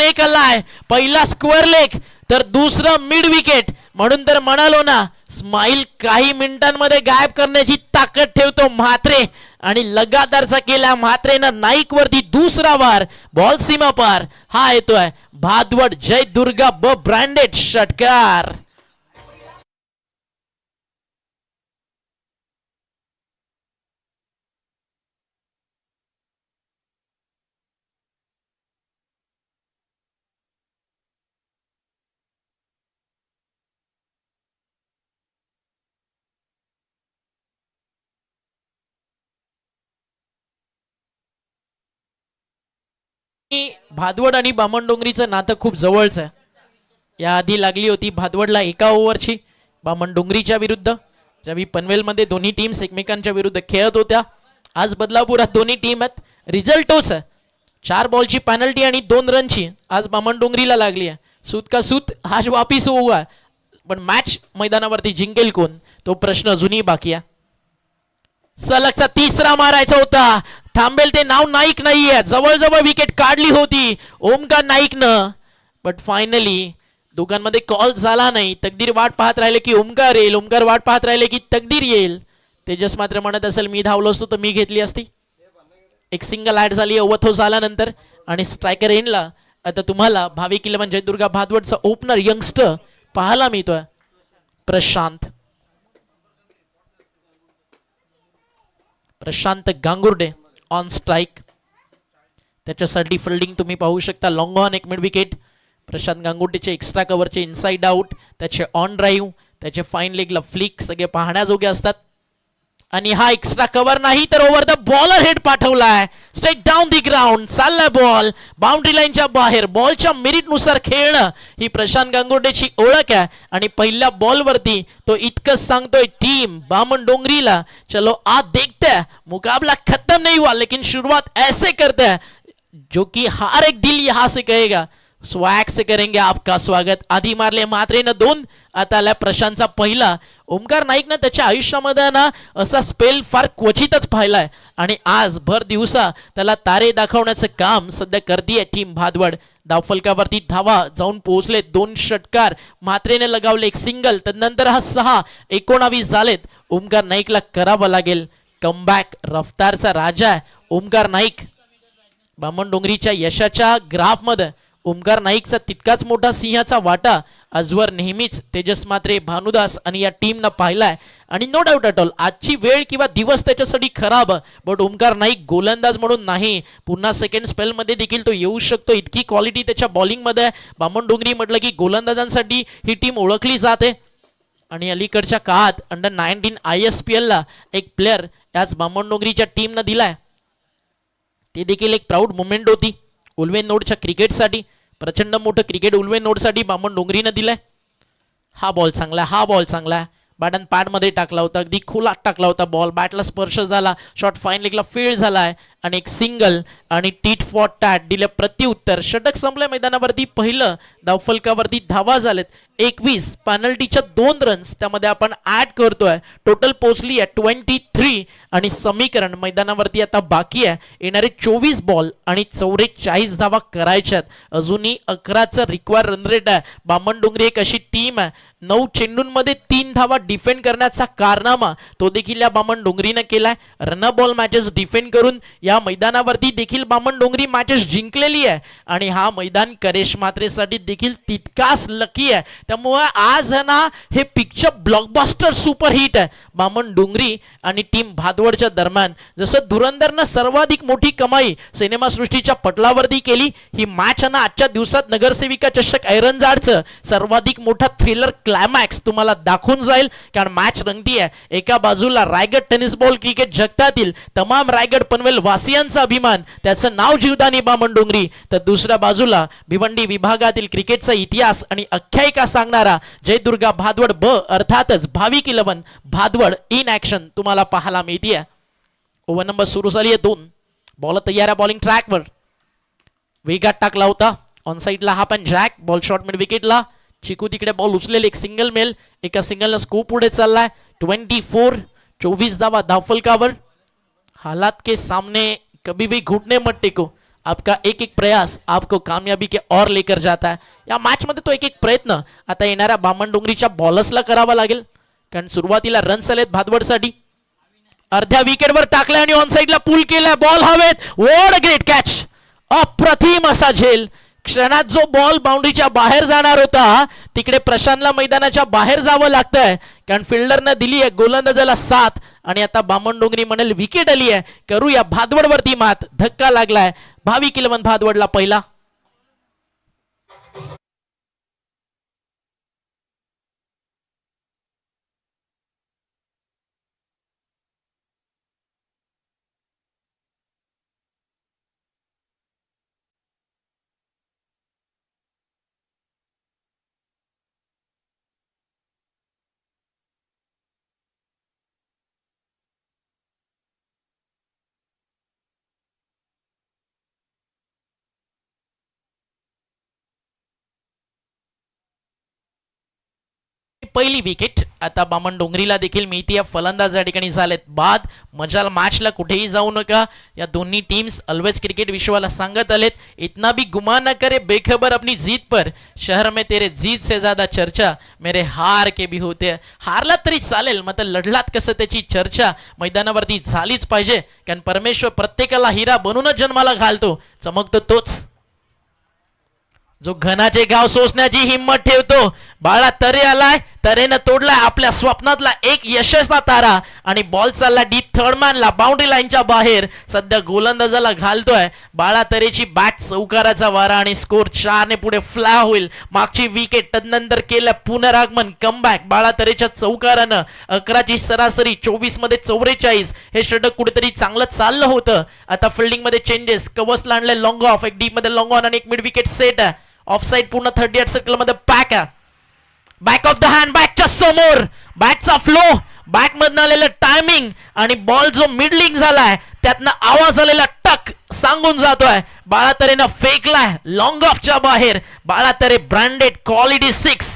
एक आलाय. पहिला स्क्वेअर लेग तर दुसरं मिड विकेट. म्हणून तर म्हणालो ना, स्माईल काही मिनिटांमध्ये गायब करण्याची ताकद ठेवतो म्हात्रे. आणि लगातारचा केला म्हात्रेनं नाईक वरती दुसरा वार. बॉल सीमा पार. हा येतोय भादवड जय दुर्गा ब ब्रँडेड षटकार. भादवड आणि बामणडोंगरीचं नातं खूप जवळचं आहे. याआधी लागली होती भादवडला एका ओव्हरची बामणडोंगरीच्या विरुद्ध, ज्यावेळी पनवेलमध्ये दोन्ही टीम्स एकमेकांच्या विरुद्ध खेळत होत्या. आज बदलापुरात दोन्ही टीम आहेत. रिझल्ट तोच आहे, 4 बॉलची पेनल्टी आणि 2 रनची आज बामणडोंगरीला लागली आहे. सूत का सूत आज वापिस हुआ, पण मॅच मैदानावरती जिंकेल कोण तो प्रश्न अजूनही बाकी आहे. सलगचा तिसरा मारायचा होता, थांबेल ते नाव नाईक नाहीये. जवळजवळ विकेट काढली होती ओमकार नाईकनं, बट फायनली दोघांमध्ये कॉल झाला नाही. तकदीर वाट पाहत राहिले की ओमकार येईल, ओमकार वाट पाहत राहिले की तकदीर येईल. तेजस मात्र म्हणत असेल मी धावलो असतो तर मी घेतली असती. एक सिंगल ऍड झाली ओव्हरथ्रो झाल्यानंतर आणि स्ट्रायकर एंडला आता तुम्हाला भावी 11 जयदुर्गा भादवडचा ओपनर यंगस्टर पाहायला मिळतोय प्रशांत गांगुर्डे ऑन स्ट्राईक. त्याच्यासाठी फिल्डिंग तुम्ही पाहू शकता. लॉंग ऑन एक मिड विकेट. प्रशांत गांगुर्डेचे एक्स्ट्रा कव्हरचे इनसाइड आउट, त्याचे ऑन ड्राईव्ह, त्याचे फाईन लेगला फ्लिक सगळे पाहण्याजोगे असतात. आणि हा एक्स्ट्रा कव्हर नाही तर ओव्हर द बॉलर हेड पाठवलाय स्ट्रेट डाऊन दी ग्राउंड. चाललाय बॉल बाउंड्री लाईनच्या बाहेर. बॉलच्या मेरिटनुसार खेळणं ही प्रशांत गांगुर्डेची ओळख आहे आणि पहिल्या बॉलवरती तो इतकंच सांगतोय टीम बामणडोंगरीला, चलो आज देखते हैं मुकाबला खत्म नहीं हुआ लेकिन शुरुआत ऐसे करते हैं जो कि हर एक दिल यहां से कहेगा स्वॅग से करेंगे आपका स्वागत. आधी मारले मात्रेनं 2, आता आला प्रशांतचा पहिला. ओमकार नाईकनं त्याच्या आयुष्यामध्ये ना असा स्पेल फार क्वचितच पाहिलाय आणि आज भर दिवसा त्याला तारे दाखवण्याचं काम सध्या करतीये टीम भादवड. धावफलकावरती धावा जाऊन पोहोचले. 2 षटकार मात्रेने लगावले, एक सिंगल, त्यानंतर हा 6, 19 झालेत. ओमकार नाईकला करावं लागेल कमबॅक. रफ्तारचा राजा आहे ओमकार नाईक. बामणडोंगरीच्या यशाच्या ग्राफमध्ये ओमकार नाईकचा तितकाच मोठा सिंहाचा वाटा आजवर नेहमीच तेजस मात्रे, भानुदास आणि या टीमनं पाहिलाय. आणि नो डाऊट ॲट ऑल आजची वेळ किंवा दिवस त्याच्यासाठी खराब, बट ओमकार नाईक गोलंदाज म्हणून नाही, पुन्हा सेकंड स्पेलमध्ये देखील तो येऊ शकतो. इतकी क्वालिटी त्याच्या बॉलिंगमध्ये आहे. बामणडोंगरी म्हटलं की गोलंदाजांसाठी ही टीम ओळखली जाते. आणि अलीकडच्या काळात अंडर 19 ISPLला एक प्लेअर याच बामणडोंगरीच्या टीमनं दिलाय. ते देखील एक प्राऊड मुमेंट होती उल्वे नोडच्या क्रिकेटसाठी. प्रचंड मोठं क्रिकेट उल्वे नोडसाठी बामणडोंगरीनं दिलंय. हा बॉल चांगला, हा बॉल चांगला. बॅट अँड पॅडमध्ये टाकला होता, अगदी खोलात टाकला होता बॉल. बॅटला स्पर्श झाला, शॉट फाईन लेगला फील्ड झालाय आणि एक सिंगल आणि टीट फॉर टॅट दिलं प्रत्युत्तर. षटक संपल्या मैदानावरती. पहिलं धावफलकावरती धावा झालेत 21, पेनल्टीच्या 2 रन्स त्यामध्ये आपण ऍड करतोय. टोटल पोचली आहे 23 आणि समीकरण मैदानावरती आता बाकी आहे. येणारे 24 बॉल आणि 44 धावा करायच्यात. अजूनही 11चं रिक्वायर रन रेट आहे. बामणडोंगरी एक अशी टीम आहे 9 चेंडूंमध्ये 3 धावा डिफेंड करण्याचा कारनामा तो देखील या बामणडोंगरीनं केलाय. रन बॉल मॅचेस डिफेंड करून या मैदानावरती देखील बामणडोंगरी मॅचेस जिंकलेली आहे आणि हा मैदान करेश मात्रेसाठी देखील तितकाच लकी आहे. त्यामुळे आज ना हे पिक्चर ब्लॉकबस्टर सुपरहिट आहे बामणडोंगरी आणि टीम भादवडच्या दरम्यान. जसं धुरंधरनं सर्वाधिक मोठी कमाई सिनेमासृष्टीच्या पटलावरती केली, ही मॅच ना आजच्या दिवसात नगरसेविका चषक ऐरंजाडचं सर्वाधिक मोठा थ्रिलर क्लायमॅक्स तुम्हाला दाखवून जाईल. कारण मॅच रंगती आहे. एका बाजूला रायगड टेनिस बॉल क्रिकेट जगतातील तमाम रायगड पनवेल वासियांचा अभिमान, त्याचं नाव जीवदानी बामणडोंगरी, तर दुसऱ्या बाजूला भिवंडी विभागातील क्रिकेटचा इतिहास आणि आख्यायिका सांगणारा जयदुर्गा भादवड ब अर्थातच भावी 11 भादवड इन ऍक्शन तुम्हाला पाहायला मिळते. ओव्हर नंबर सुरू झाली आहे 2. बॉल तयार आहे बॉलिंग ट्रॅकवर. वेगात टाकला होता ऑन साईडला हा पण जॅक. बॉल शॉर्ट मिड विकेटला. चिकू तिकडे बॉल उचलेल, एक सिंगल मेल. एका सिंगलला स्कोप पुढे चाललाय. 24 धावा धावफलकावर. हालात के सामने कभी भी घुटने मत टेको. आपका एक एक प्रयास आपको कामयाबी के और लेकर जाता है. या मॅच मध्ये तो एक एक प्रयत्न आता येणाऱ्या बामणडोंगरीच्या बॉलर्सला करावा लागेल. कारण सुरुवातीला रन्स आलेत भादवडसाठी. अर्ध्या विकेटवर टाकलाय आणि ऑन साईडला पुल केलाय. बॉल हवेत. What a great catch. अप्रतिम असा झेल. क्षणात जो बॉल बाउंड्रीच्या बाहेर जाणार होता तिकडे प्रशांतला मैदानाच्या बाहेर जावं लागतंय कारण फिल्डरनं दिली आहे गोलंदाजाला साथ. आणि आता बामणडोंगरी म्हणाल विकेट आली आहे, करूया भादवडवरती मात. धक्का लागलाय भावी 11 भादवडला पहिला. पहिली विकेट आता बामण डोंगरीला देखील मिळते. या फलंदाज या ठिकाणी झालेत बाद. मजाल मॅचला कुठेही जाऊ नका. या दोन्ही टीम्स ऑलवेज क्रिकेट विश्वाला सांगत आलेत, इतना भी गुमा न करे बेखबर अपनी जीत पर, शहर में तेरे जीत से ज्यादा चर्चा मेरे हार के भी होते. हारलात तरी चालेल, मात्र लढलात कसं त्याची चर्चा मैदानावरती झालीच पाहिजे. कारण परमेश्वर प्रत्येकाला हिरा बनूनच जन्माला घालतो. चमकतो तोच जो घनाचे गाव सोसण्याची हिंमत ठेवतो. बाळा तरे आलाय, तरेनं तोडलाय आपल्या स्वप्नातला एक यशस्वी तारा आणि बॉल चालला डीप थर्डमॅनला बाउंड्री लाईनच्या बाहेर. सध्या गोलंदाजाला घालतोय. बाळा तरेची बॅट चौकाराचा वारा आणि स्कोर 4 ने पुढे फ्लाय होईल. मागची विकेट तदनंतर केलं पुनरागमन कमबॅक बाळा तरेच्या चौकारानं. 11ची सरासरी 24 मध्ये 44. हे षटक कुठेतरी चांगलं चाललं होतं. आता फिल्डिंग मध्ये चेंजेस. कवच आणले लॉंग ऑफ, एक डीप मध्ये लॉंग ऑन आणि एक मिड विकेट सेट आहे. ऑफ साइड पूर्ण 38 सर्कल मध्ये पॅक आहे. बॅक ऑफ द हँड, बॅकच्या समोर बॅटचा फ्लो, बॅक मधनं आलेलं टायमिंग आणि बॉल जो मिडलिंग झालाय त्यातनं आवाज आलेला टक सांगून जातोय. बाळातरेनं फेकलाय लॉंग ऑफच्या बाहेर. बाळातरे ब्रँडेड क्वालिटी 6.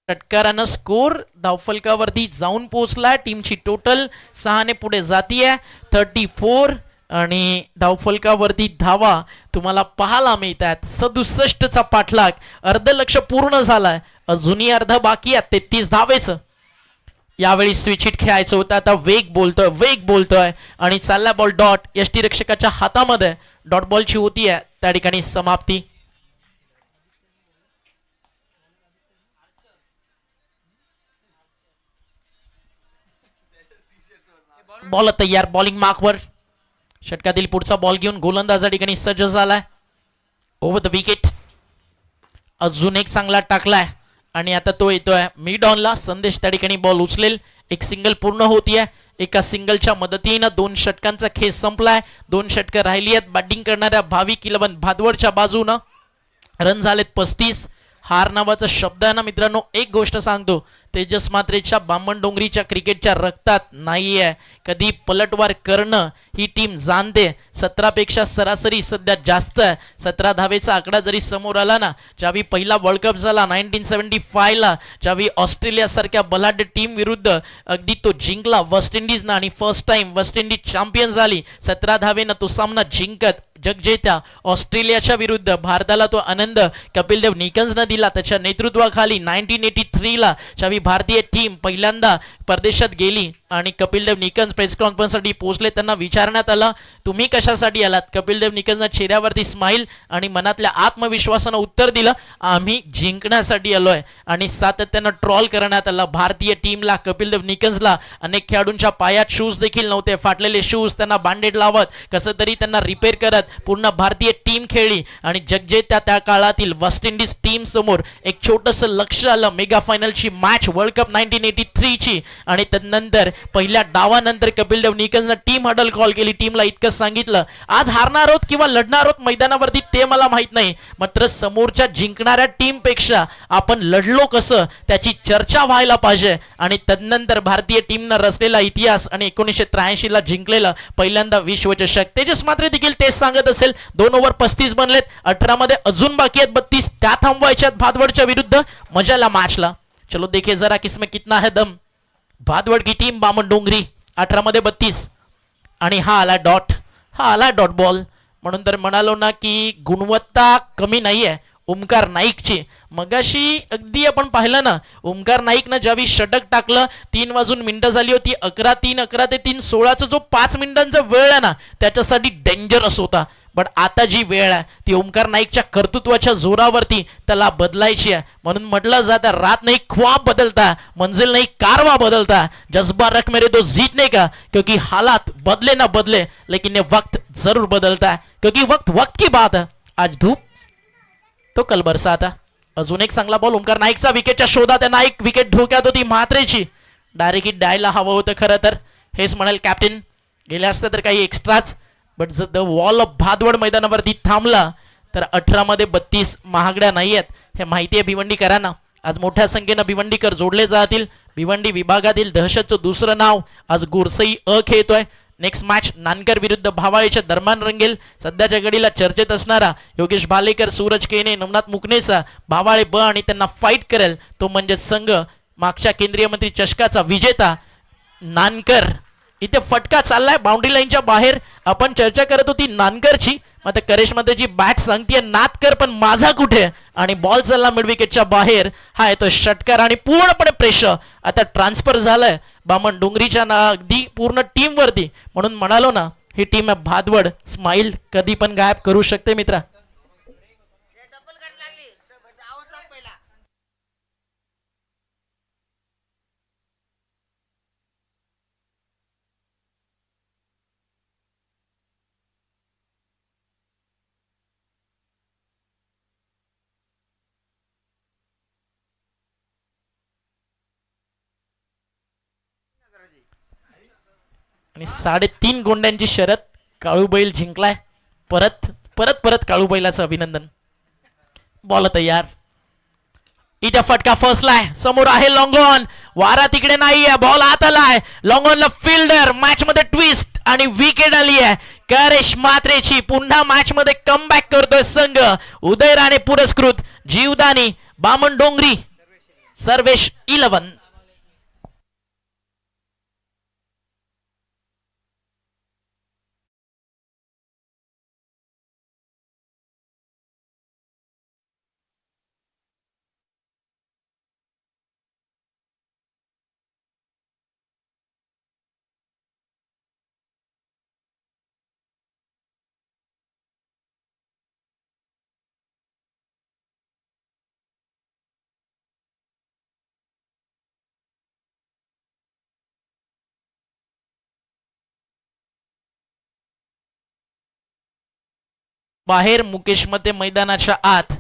षटकारानं स्कोर धावफलकावरती जाऊन पोहोचला. टीमची टोटल 6 ने पुढे जातीये 34 आणि धावफलकावरती धावा तुम्हाला पाहायला मिळतात 67चा पाठलाग. अर्धलक्ष पूर्ण झालाय, अजूनही अर्ध बाकी आहे 33 धावेचं. यावेळी स्विच हिट खेळायचं होतं. आता वेग बोलतोय आणि चालला बॉल डॉट. यष्टीरक्षकाच्या हातामध्ये डॉट बॉलची होती आहे. त्या ठिकाणी समाप्ती. बॉल तयार, बॉलिंग मार्कवर. षटकातील पुढचा बॉल घेऊन गोलंदाज या ठिकाणी सज्ज झालाय. ओव्हर द विकेट अजून एक चांगला टाकलाय आणि आता तो येतोय मिड ऑनला. संदेश त्या ठिकाणी बॉल उचलेल. एक सिंगल पूर्ण होतीये. एका सिंगलच्या मदतीनं 2 षटकांचा खेळ संपलाय. 2 षटकं राहिली आहेत बॅटिंग करणाऱ्या भाविक 11 भादवडच्या बाजूनं. रन झालेत 35. हार नावाचा शब्द आहे ना मित्रांनो, एक गोष्ट सांगतो, तेजस मात्रेच्या बामण डोंगरीच्या क्रिकेटच्या रक्तात नाही आहे. कधी पलटवार करणं ही टीम जाणते. 17 पेक्षा सरासरी सध्या जास्त आहे. 17 धावेचा आकडा जरी समोर आला ना, ज्यावेळी पहिला वर्ल्ड कप झाला 1975 ला, ज्यावेळी ऑस्ट्रेलिया सारख्या बलाढ्य टीम विरुद्ध अगदी तो जिंकला वेस्ट इंडिजनं आणि first time West Indies champion झाली. 17 धावेनं तो सामना जिंकत जगजेत्या ऑस्ट्रेलियाच्या विरुद्ध भारताला तो आनंद कपिलदेव निकन्सनं दिला. त्याच्या नेतृत्वाखाली 1983 ला ज्यावेळी भारतीय टीम पहिल्यांदा परदेशात गेली आणि कपिलदेव निकन्स प्रेस कॉन्फरन्ससाठी पोहोचले. त्यांना विचारण्यात आलं, तुम्ही कशासाठी आलात? कपिलदेव निकन्सनं चेहऱ्यावरती स्माईल आणि मनातल्या आत्मविश्वासानं उत्तर दिलं, आम्ही जिंकण्यासाठी आलोय. आणि सातत्यानं ट्रॉल करण्यात आला भारतीय टीमला, कपिलदेव निकन्सला. अनेक खेळाडूंच्या पायात शूज देखील नव्हते, फाटलेले शूज त्यांना बांडेड लावत कसं तरी त्यांना रिपेअर करत पूर्ण भारतीय टीम खेळली आणि जगजेत्या त्या काळातील वेस्ट इंडिज टीम समोर एक छोटंसं लक्ष आलं. मेगा फायनलची मॅच वर्ल्ड कप 1983 ची आणि त्यानंतर पहिल्या डावानंतर कपिलदेव निकन्सनं टीम हडल कॉल केली. टीमला इतकं सांगितलं, आज हारणार आहोत किंवा लढणार आहोत मैदानावरती ते मला माहित नाही, मात्र समोरच्या जिंकणाऱ्या टीम पेक्षा आपण लढलो कसं त्याची चर्चा व्हायला पाहिजे. आणि तदनंतर भारतीय टीमनं रचलेला इतिहास आणि 1983 ला जिंकलेला पहिल्यांदा विश्वचषक. तेजस मात्रे देखील तेच सांगत असेल. 2 ओव्हर 35 बनलेत, 18 मध्ये अजून बाकी आहेत 32. त्या थांबवायच्यात भादवडच्या विरुद्ध. मजाला मॅचला. चलो देखे जरा किसमें कितना है दम. भादवड की टीम बामण डोंगरी 18 मध्ये 32 आणि हा आला डॉट बॉल. म्हणून तर म्हणालो ना की गुणवत्ता कमी नाहीये ओमकार नाईकची. मगाशी अगदी आपण पाहिलं ना, ओमकार नाईकनं ज्यावेळी षटक टाकलं 3 वाजून मिनिटं झाली होती. 11-3 11-3 16चा जो 5 मिनिटांचा वेळ आहे ना त्याच्यासाठी डेंजरस होता. बट आता जी वेळ आहे ती ओमकार नाईकच्या कर्तृत्वाच्या जोरावरती त्याला बदलायची आहे. म्हणून म्हटलं जातं, रात नाही ख्वाब बदलता, मंजिल नाही कारवा बदलता, जज्बा रख मेरे दो जीतने का, क्योंकि हालात बदले ना बदले लेकिन ये वक्त जरूर बदलता है, क्योंकि वक्त की बात है. आज धूप तो कल बरसात. अजून एक चांगला बॉल ओमकार नाईकचा विकेटच्या शोधात आहे. नाईक विकेट धोक्यात होती म्हात्रेची. डायरेक्ट हिट द्यायला हवं होतं खरं तर, हेच म्हणाल कॅप्टन. गेले असतं तर काही एक्स्ट्राच, बट जर द वॉल ऑफ भादवड मैदानावरती थांबला तर 18 मध्ये 32 महागड्या नाही आहेत हे माहिती आहे भिवंडीकरांना. आज मोठ्या संख्येनं भिवंडीकर जोडले जातील. भिवंडी विभागातील दहशतचं दुसरं नाव आज गुरसई अ खेळतोय. नेक्स्ट मॅच नानकर विरुद्ध भावाळीच्या दरम्यान रंगेल. सध्याच्या घडीला चर्चेत असणारा योगेश भालेकर, सूरज केने, नवनाथ मुकनेचा भावाळे ब आणि त्यांना फाईट करेल तो म्हणजे संघ मागच्या केंद्रीय मंत्री चषकाचा विजेता नानकर. इथे फटका चाललाय बाउंड्री लाईनच्या बाहेर. आपण चर्चा करत होती नानकरची, आता करेशमध्ये जी बॅट सांगतीये नातकर पण माझा कुठे, आणि बॉल चालला मिड विकेटच्या बाहेर. हा येतो षटकार आणि पूर्णपणे प्रेशर आता ट्रान्सफर झालंय बामण डोंगरीच्या अगदी पूर्ण टीम वरती. म्हणून म्हणालो ना ही टीम आहे भादवड. स्माइल कधी पण गायब करू शकते मित्रा. आणि 3.5 गोंड्यांची शरद काळूबैल जिंकलाय. परत परत परत काळूबैलाचं अभिनंदन. बॉल तयार. इथे फटका फसलाय. समोर आहे लॉंगॉन. वारा तिकडे नाहीये. बॉल आत आलाय. लॉंगॉनला फिल्डर. मॅच मध्ये ट्विस्ट आणि विकेट आली आहे करेश मात्रेची. पुन्हा मॅच मध्ये कमबॅक करतोय संघ. उदय राणे पुरस्कृत जीवदानी बामण डोंगरी सर्वेश 11. बाहेर मुकेश मध्ये मैदानाच्या आत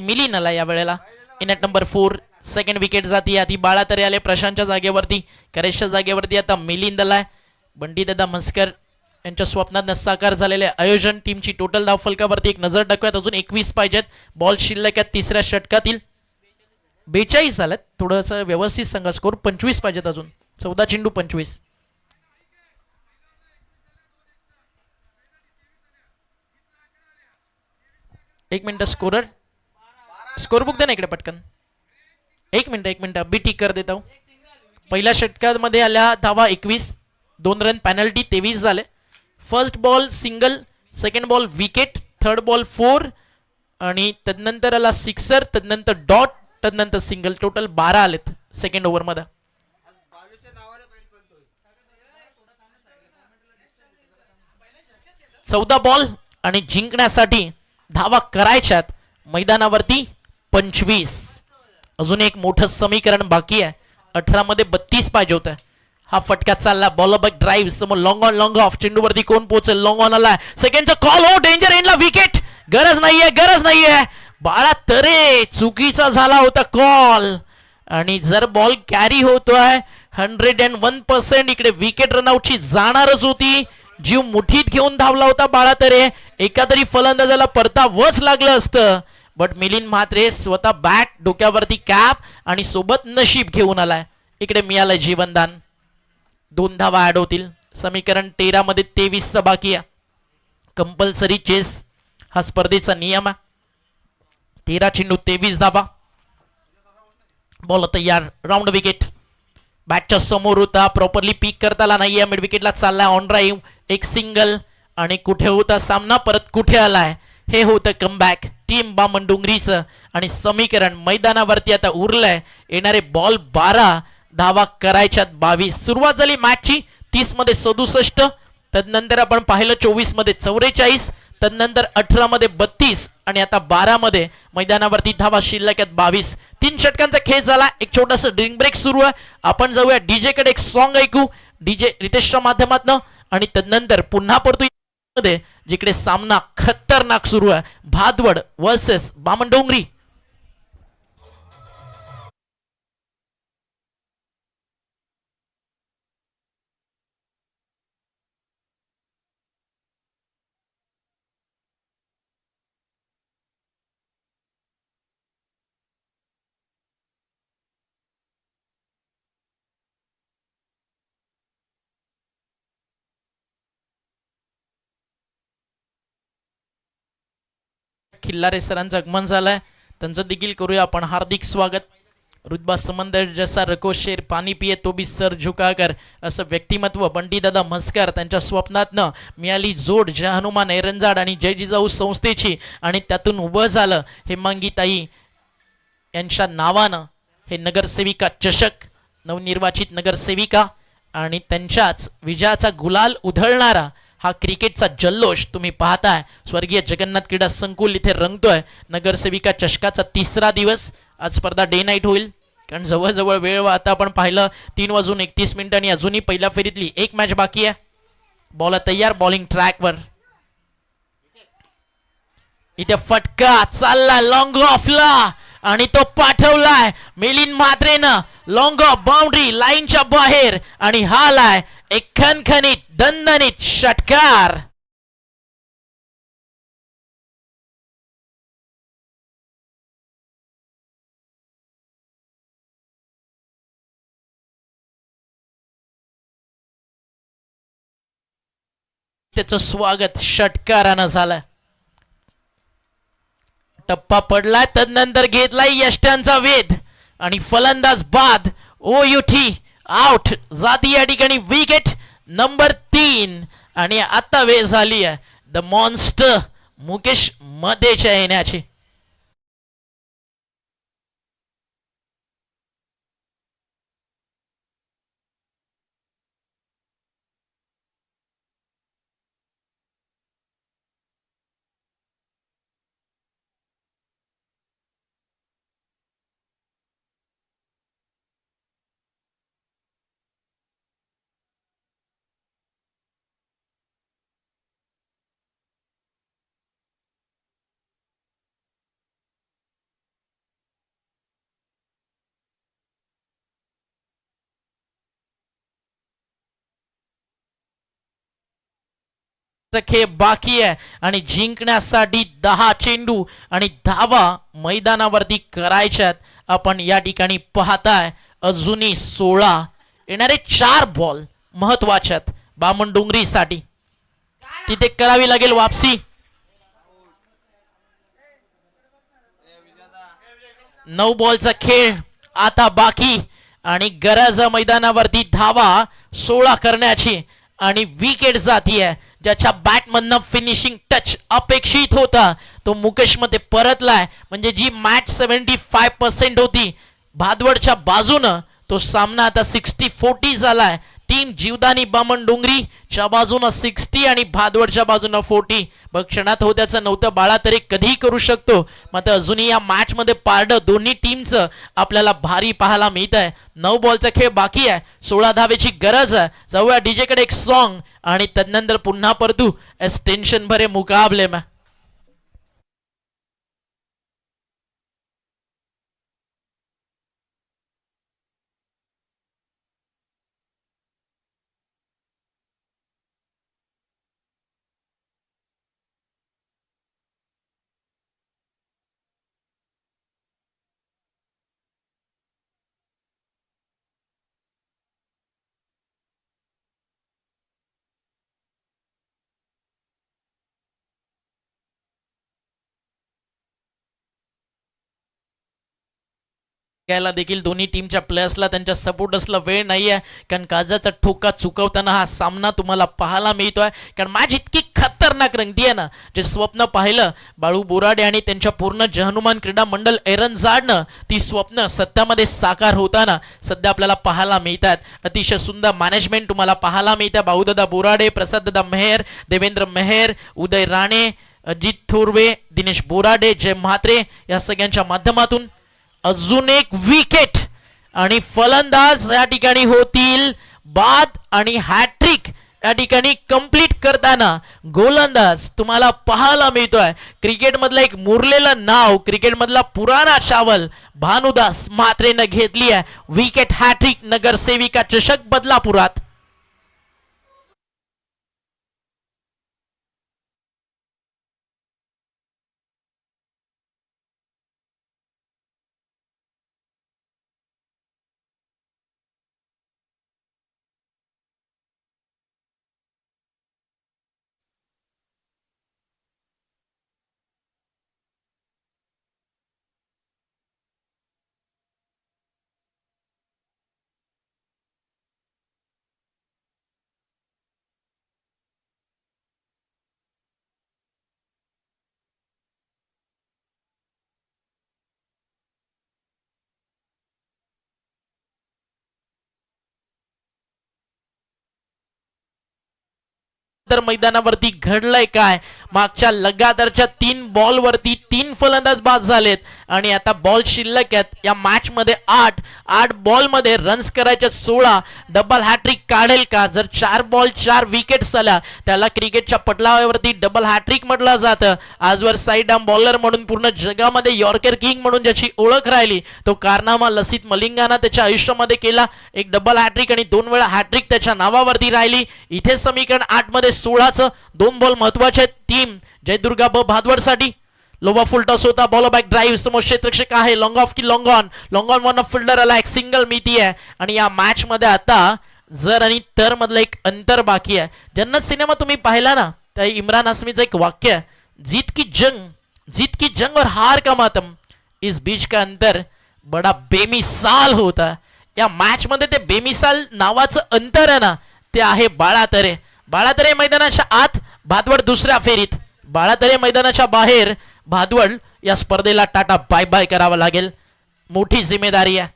मिलिंद आला या वेळेला. In at number 4 second wicket जाती. आधी बाळा तरी आले प्रशांतच्या जागेवरती. करेशच्या जागेवरती आता मिलिंद आलाय. बंटी दादा म्हस्कर यांच्या स्वप्नात साकार झालेले आयोजन. टीमची टोटल धाव फलकावरती एक नजर टाकूयात. अजून 21 पाहिजेत. बॉल शिल्लक आहेत तिसऱ्या षटकातील. 42 झालेत. थोडस व्यवस्थित सांगा स्कोर. 25 पाहिजेत अजून. 14 चेंडू 25. एक मिनिट स्कोर बुक दे ना इकडे पटकन. एक मिनिट अभी ठीक कर देता हूं. पहिल्या षटकामध्ये आल्या धावा 21. 2 रन पेनल्टी 23 झाले. First ball single, second ball wicket, third ball 4 आणि तदनंतर आला सिक्सर, तदनंतर डॉट, तदनंतर सिंगल. टोटल 12 आलेत सेकंड ओव्हर मध्ये. चौदा बॉल आणि जिंकण्यासाठी धावा करायच्यात. मैदानावरती 25. अजून एक मोठं समीकरण बाकी आहे. 18 मध्ये 32 पाहिजे होतं. हा फटका चालला. Ball back drive. समोर लॉंग ऑफ. चेंडूवरती कोण पोहोचेल. लॉंग ऑन आला. सेकंडचा कॉल. हो डेंजर एंडला विकेट. गरज नाहीये. बाळा तरे चुकीचा झाला होता कॉल. आणि जर बॉल कॅरी होतोय 101% इकडे विकेट रनआउटची जाणारच होती. जीव मुठीत घेऊन धावला होता बाळा तरे. एका तरी फलंदाजाला परतावच लागलं असतं. बट मिलिंद म्हात्रे स्वतः बॅट, डोक्यावरती कॅप आणि सोबत नशीब घेऊन आलाय. इकडे मिळालंय जीवनदान. 2 धावा ऍड होतील. समीकरण 13 मध्ये 23 बाकी आहे. कंपल्सरी चेस हा स्पर्धेचा नियम आहे. 13 चेंडू 23 धावा. बॉल तयार. Round wicket. बॅटच्या समोर होता. प्रॉपरली पीक करता आला नाहीये. मिड विकेटला चाललाय ऑन ड्राईव्ह. एक सिंगल आणि कुठे होता सामना परत कुठे आलाय. हे होतं कमबॅक टीम बामण डोंगरीचं. आणि समीकरण मैदानावरती आता उरलंय. येणारे बॉल 12, धावा करायच्यात 22. सुरुवात झाली मॅचची 30 मध्ये 67. तदनंतर आपण पाहिलं 24 मध्ये 44. तदनंतर 18 मध्ये 32 आणि आता 12 मध्ये मैदानावरती धावा शिल्लक आहेत 22. 3 षटकांचा खेळ झाला. एक छोटासा ड्रिंक ब्रेक सुरू आहे. आपण जाऊया डीजे कडे. एक सॉन्ग ऐकू डीजे रितेशच्या माध्यमातून आणि तदनंतर पुन्हा परतू मध्ये जिकडे सामना खतरनाक सुरू आहे. भादवड वर्सेस बामण डोंगरी. खिल्लारे सरांचं आगमन झालंय, त्यांचं देखील करूया आपण हार्दिक स्वागत. रुतबा समंदर जसा रको शेर पाणी पिये तो भी सर झुकाकर, असं व्यक्तिमत्व बंटीदादा म्हस्कर त्यांच्या स्वप्नातनं मिळाली जोड जय हनुमान एरंजाड आणि जय जिजाऊ संस्थेची आणि त्यातून उभं झालं हेमांगीताई यांच्या नावानं हे नगरसेविका चषक. नवनिर्वाचित नगरसेविका आणि त्यांच्याच विजयाचा गुलाल उधळणारा हा क्रिकेटचा जल्लोष तुम्ही पाहताय. स्वर्गीय जगन्नाथ क्रीडा संकुल इथे रंगतोय. नगरसेविका चषकाचा 3रा दिवस. आज स्पर्धा डे नाईट होईल, कारण जवळजवळ वेळ आता आपण पाहिलं 3:31 आणि अजूनही पहिल्या फेरीतली एक मॅच बाकी आहे. बॉल तयार, बॉलिंग ट्रॅकवर. इथे फटका चालला लॉंग ऑफला आणि तो पाठवलाय मिलिंद म्हात्रेनं लॉंग ऑफ बाउंड्री लाईनच्या बाहेर आणि हा आलाय एक खणखणीत दणदणीत षटकार. त्याचं स्वागत षटकारानं झालं. टप्पा पडलाय, तदनंतर घेतलाय यष्ट्यांचा वेध आणि फलंदाज बाद. ओ युठी आउट जाती या ठिकाणी विकेट नंबर 3 आणि आता वेळ झाली आहे द मॉन्स्टर मुकेश मध्येच्या येण्याची. खेळ बाकी आहे आणि जिंकण्यासाठी 10 चेंडू आणि धावा मैदानावरती करायच्यात. आपण या ठिकाणी पाहताय अजूनही 16 येणारे 4 बॉल महत्वाच्यात बामणडोंगरीसाठी. तिथे करावी लागेल वापसी. 9 बॉलचा खेळ आता बाकी आणि गरज मैदानावरती धावा 16 करण्याची आणि विकेट जातीये. ज्याच्या बॅटमधनं फिनिशिंग टच अपेक्षित होता तो मुकेश मध्ये परतलाय. म्हणजे जी मॅच 75% होती भादवडच्या बाजूनं तो सामना आता 60-40 झालाय. टीम जीवदानी बामणडोंगरी च्या बाजूनं 60 आणि भादवडच्या बाजूनं 40. बघ क्षणात होत्याचं नव्हतं बाळा तरी कधीही करू शकतो. मात्र अजूनही या मॅच मध्ये पारडं दोन्ही टीमचं आपल्याला भारी पाहायला मिळत आहे. 9 बॉलचा खेळ बाकी आहे, 16 धावेची गरज आहे. जाऊया डीजे कडे एक सॉन्ग आणि तदनंतर पुन्हा परतू एस टेन्शन भरे मुकाबले में. घ्यायला देखील दोन्ही टीमच्या प्लेयर्सला त्यांच्या सपोर्टर्सला वेळ नाहीये, कारण काजाचा ठोका चुकवताना हा सामना तुम्हाला पाहायला मिळतोय. कारण मॅच इतकी खतरनाक रंगती आहे ना, जे स्वप्न पाहिलं बाळू बोराडे आणि त्यांच्या पूर्ण जहनुमान क्रीडा मंडळ एरंजाडनं ती स्वप्न सत्यामध्ये साकार होताना सध्या आपल्याला पाहायला मिळतात. अतिशय सुंदर मॅनेजमेंट तुम्हाला पाहायला मिळतं. बाळूदादा बोराडे, प्रसाददादा मेहर, देवेंद्र मेहर, उदय राणे, अजित थोरवे, दिनेश बोराडे, जय म्हात्रे या सगळ्यांच्या माध्यमातून अजून एक विकेट आणि फलंदाज या ठिकाणी होतील बाद आणि हॅट्रिक या ठिकाणी कंप्लीट करताना गोलंदाज तुम्हाला पाहायला मिळतोय. क्रिकेट मधलं एक मुरलेलं नाव, क्रिकेट मधला पुराणा चावल भानुदास म्हात्रेनं घेतली आहे. विकेट हॅट्रिक नगरसेविका चषक बदलापुरात. तर मैदानावरती घडलंय काय? मागच्या लगातारच्या 3 बॉल वरती 3 फलंदाज बाद झालेत आणि आता बॉल शिल्लक आहेत या मॅच मध्ये 8 बॉल मध्ये रन्स करायचे 16. डबल हॅट्रिक काढेल का? जर 4 बॉल 4 विकेट्स झाल्या त्याला क्रिकेटच्या पटलावरती डबल हॅट्रिक म्हटलं जातं. आजवर साईड आर्म बॉलर म्हणून पूर्ण जगामध्ये यॉर्कर किंग म्हणून ज्याची ओळख राहिली तो कारनामा लसित मलिंगाने त्याच्या आयुष्यामध्ये केला. एक डबल हॅट्रिक आणि 2 वेळा हॅट्रिक त्याच्या नावावरती राहिली. इथे समीकरण 8 मध्ये 16चं 2 बॉल महत्वाचे आहेत. टीम जयदुर्गा ब भादवडसाठी लोवा फुल टॉस होता. बॉल बॅक ड्राईव्ह समोर क्षेत्ररक्षक आहे. लॉंग ऑफ की long on one of fielder आला. एक सिंगल मिती आहे आणि या मॅच मध्ये आता जर आणि तर मधलं एक अंतर बाकी आहे. जन्नत सिनेमा तुम्ही पाहिला ना त्या इम्रान हाशमीचं एक वाक्य आहे, जीत की जंग और हार का मातम, इस बीच का अंतर बडा बेमिसाल होता. या मॅच मध्ये ते बेमिसाल नावाचं अंतर आहे ना ते आहे बाळातरे मैदानाच्या आत, भादवड दुसऱ्या फेरीत. बाळातरे मैदानाच्या बाहेर, भादवड या स्पर्धेला टाटा बाय बाय करावा लागेल. मोठी जिम्मेदारी आहे.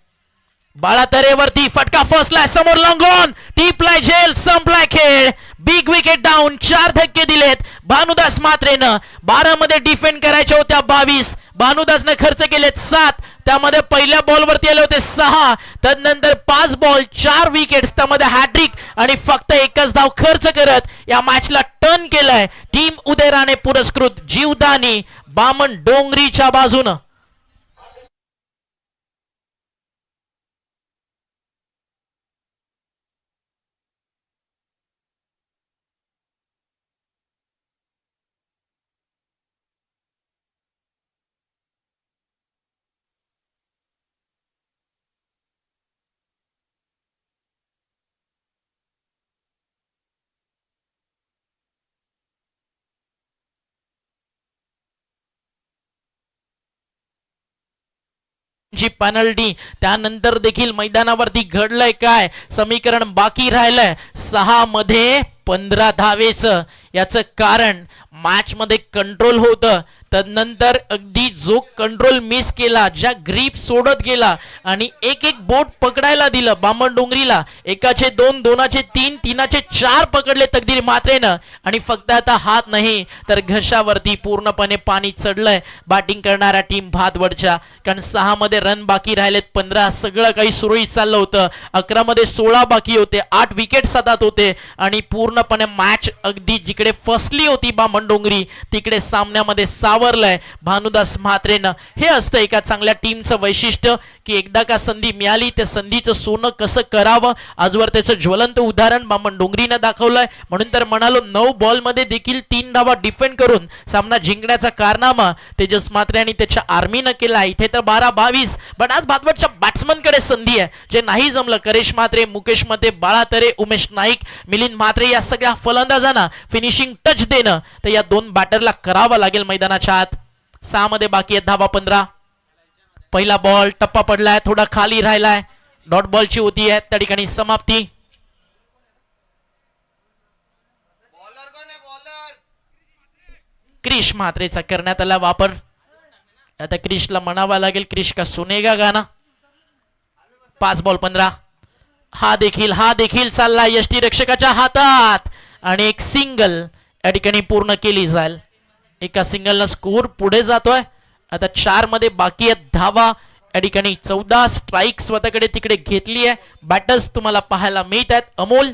बाळातरेवरती फटका फसलाय. समोर लॉंगॉन टिपलाय झेल. संपलाय खेळ. Big wicket down. 4 धक्के दिलेत भानुदास म्हात्रेनं. 12 मध्ये डिफेंड करायच्या होत्या 22. भानुदासने खर्च केलेत 7. त्यामध्ये पहिल्या बॉलवरती आले होते 6. त्यानंतर 5 बॉल 4 विकेट्स, त्यामध्ये हॅट्रिक आणि फक्त एकच धाव खर्च करत या मॅचला टर्न केलाय. टीम उदयराणे पुरस्कृत जीवदानी बामण डोंगरीच्या बाजूनं. जी पेनल्टी त्यानंतर देखील मैदानावरती घडलंय काय? समीकरण बाकी राहिलंय 6 मध्ये 15 धावेचं. याचं कारण मॅच मध्ये कंट्रोल होतं, तदनंतर अगदी जो कंट्रोल मिस केला, ज्या ग्रीप सोडत गेला आणि एक एक बोट पकडायला दिलं बामण डोंगरीला. एकाचे 2, 2चे 3, 3चे 4 पकडले तकदीर म्हात्रेनं आणि फक्त आता हात नाही तर घशावरती पूर्णपणे पाणी चढलंय बॅटिंग करणाऱ्या टीम भादवडच्या. कारण 6 मध्ये रन बाकी राहिलेत, 15 सगळं काही सुरळीत चाललं होतं. 11 मध्ये 16 बाकी होते, 8 विकेट हातात होते आणि पूर्णपणे मॅच अगदी जिकडे फसली होती बामण डोंगरी तिकडे सामन्यामध्ये सावरलंय भानुदास म्हात्रेनं. हे असतं एका चांगल्या टीमचं वैशिष्ट्य की एकदा का संधी मिळाली त्या संधीचं सोनं कसं करावं. आजवर त्याचं ज्वलंत उदाहरण बामण डोंगरीनं दाखवलंय. म्हणून तर म्हणालो 9 बॉल मध्ये देखील 3 धावा डिफेंड करून सामना जिंकण्याचा कारनामा तेजस म्हात्रे आणि त्याच्या आर्मीनं केला. इथे तर 12-22. पण आज भादवडच्या बॅट्समन कडे संधी आहे जे नाही जमलं. करेश म्हात्रे, मुकेश मते, बाळातरे, उमेश नाईक, मिलिंद म्हात्रे या सगळ्या फलंदाजांना फिनिशिंग टच देणं तर या 2 बॅटरला करावं लागेल मैदानाच्या आत. 6 मध्ये बाकी आहेत धावा 15. पहिला बॉल टप्पा पडलाय, थोडा खाली राहिलाय, डॉट बॉलची होती आहे त्या ठिकाणी समाप्ती. क्रिश म्हात्रेचा करण्यात आला वापर. आता क्रिशला म्हणावा लागेल क्रिश का सुनेगा गाना. 5 बॉल 15. हा देखील चालला यष्टी रक्षकाच्या हातात आणि एक सिंगल या ठिकाणी पूर्ण केली जाईल. एका सिंगलला स्कोर पुढे जातोय. आता 4 मध्ये बाकी आहेत धावा. या ठिकाणी 14 स्ट्राईक स्वतःकडे तिकडे घेतली आहे. बॅटर्स तुम्हाला पाहायला मिळत आहेत. अमोल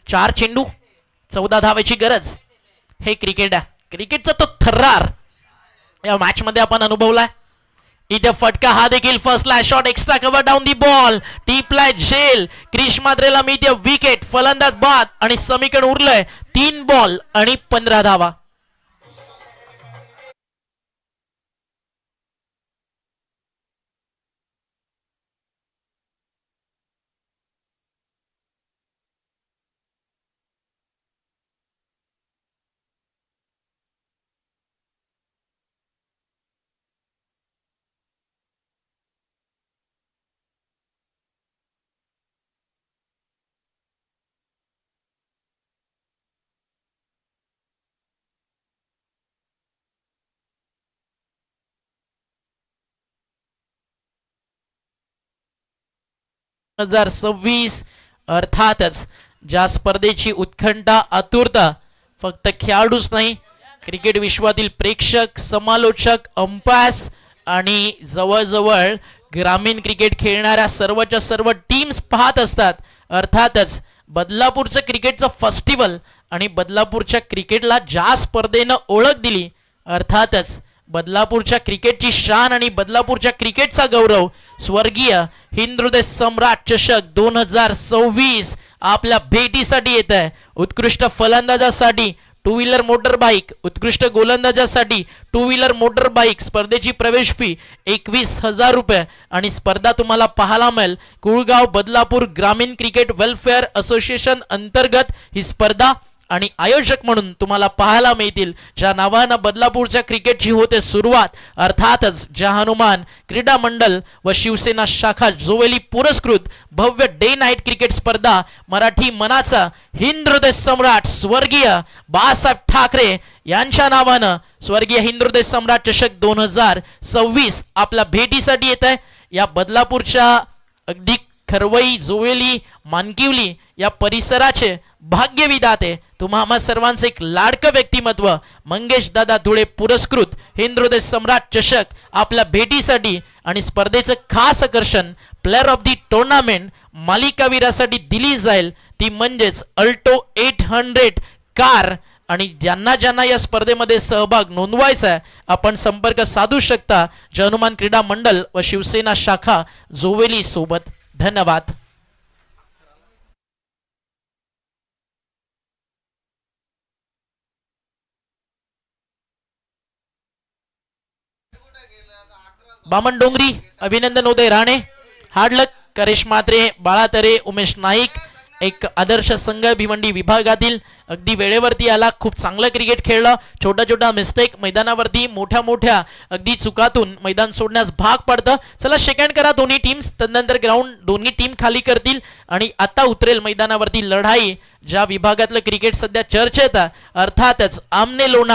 4 चेंडू 14 धावेची गरज. हे क्रिकेट आहे. क्रिकेटचा तो थर्रार या मॅच मध्ये आपण अनुभवलाय. इथे फटका हा देखील फसला. Shot extra cover down the ball. टीपलाय झेल. क्रिश म्हात्रेला मिळते विकेट. फलंदाज बाद आणि समीकरण उरलंय 3 बॉल आणि 15 धावा. हजार 26 अर्थातच ज्या स्पर्धेची उत्कंठा आतुरता फक्त खेळाडूच नाही, क्रिकेट विश्वातील प्रेक्षक, समालोचक, अंपायर्स आणि जवळजवळ ग्रामीण क्रिकेट खेळणाऱ्या सर्वच्या सर्व टीम्स पाहत असतात. अर्थातच बदलापूरचं क्रिकेटचं फेस्टिवल आणि बदलापूरच्या क्रिकेटला ज्या स्पर्धेनं ओळख दिली, अर्थातच बदलापूरच्या क्रिकेटची शान आणि बदलापूरच्या क्रिकेटचा गौरव स्वर्गीय हिंदहृदय सम्राट चषक 2026 आपल्या भेटीसाठी येत आहे. उत्कृष्ट फलंदाजासाठी टू व्हीलर मोटर बाईक, उत्कृष्ट गोलंदाजासाठी टू व्हीलर मोटर बाईक स्पर्धेची प्रवेश फी 21,000 रुपये आणि स्पर्धा तुम्हाला पाहायला मिळेल कुळगाव बदलापूर ग्रामीण क्रिकेट वेलफेअर असोसिएशन अंतर्गत ही स्पर्धा आणि आयोजक म्हणून तुम्हाला पाहायला मिळतील ज्या नावानं बदलापूरच्या क्रिकेटची होते सुरुवात. अर्थातच ज्या हनुमान क्रीडा मंडळ व शिवसेना शाखा जोवेली पुरस्कृत भव्य डे नाईट क्रिकेट स्पर्धा मराठी मनाचा हिंदहृदय सम्राट स्वर्गीय बाळासाहेब ठाकरे यांच्या नावानं स्वर्गीय हिंदहृदय सम्राट चषक 2026 आपल्या भेटीसाठी येत आहे. या बदलापूरच्या अगदी खरवई, जोवेली, मानकिवली या परिसराचे भाग्यविधाते तुम्हा आम्हा सर्वांचे एक लाडकं व्यक्तिमत्व मंगेश दादा धुळे पुरस्कृत हिंदहृदय सम्राट चषक आपल्या भेटीसाठी आणि स्पर्धेचं खास आकर्षण प्लेअर ऑफ दी टुर्नामेंट मालिकावीरासाठी दिली जाईल, ती म्हणजेच अल्टो 800 कार. आणि ज्यांना ज्यांना या स्पर्धेमध्ये सहभाग नोंदवायचा आहे आपण संपर्क साधू शकता जय हनुमान क्रीडा मंडळ व शिवसेना शाखा जोवेली सोबत. धन्यवाद. बामन डोंगरी, अभिनंदन उदय राणे, हार्डलक, करेश मात्रे, बाळातरे, उमेश नाईक, एक आदर्श संघ भिवंडी विभागातील अगदी वेळेवरती आला, खूप चांगलं क्रिकेट खेळलं. छोटा छोटा मिस्टेक मैदानावरती मोठ्या मोठ्या अगदी चुकातून मैदान सोडण्यास भाग पडतं. चला सेकंड करा दोन्ही टीम्स, तदनंतर ग्राउंड दोन्ही टीम खाली करतील आणि आता उतरेल मैदानावरती लढाई. ज्या विभागातलं क्रिकेट सध्या चर्चेत आहे अर्थातच आमने लोणा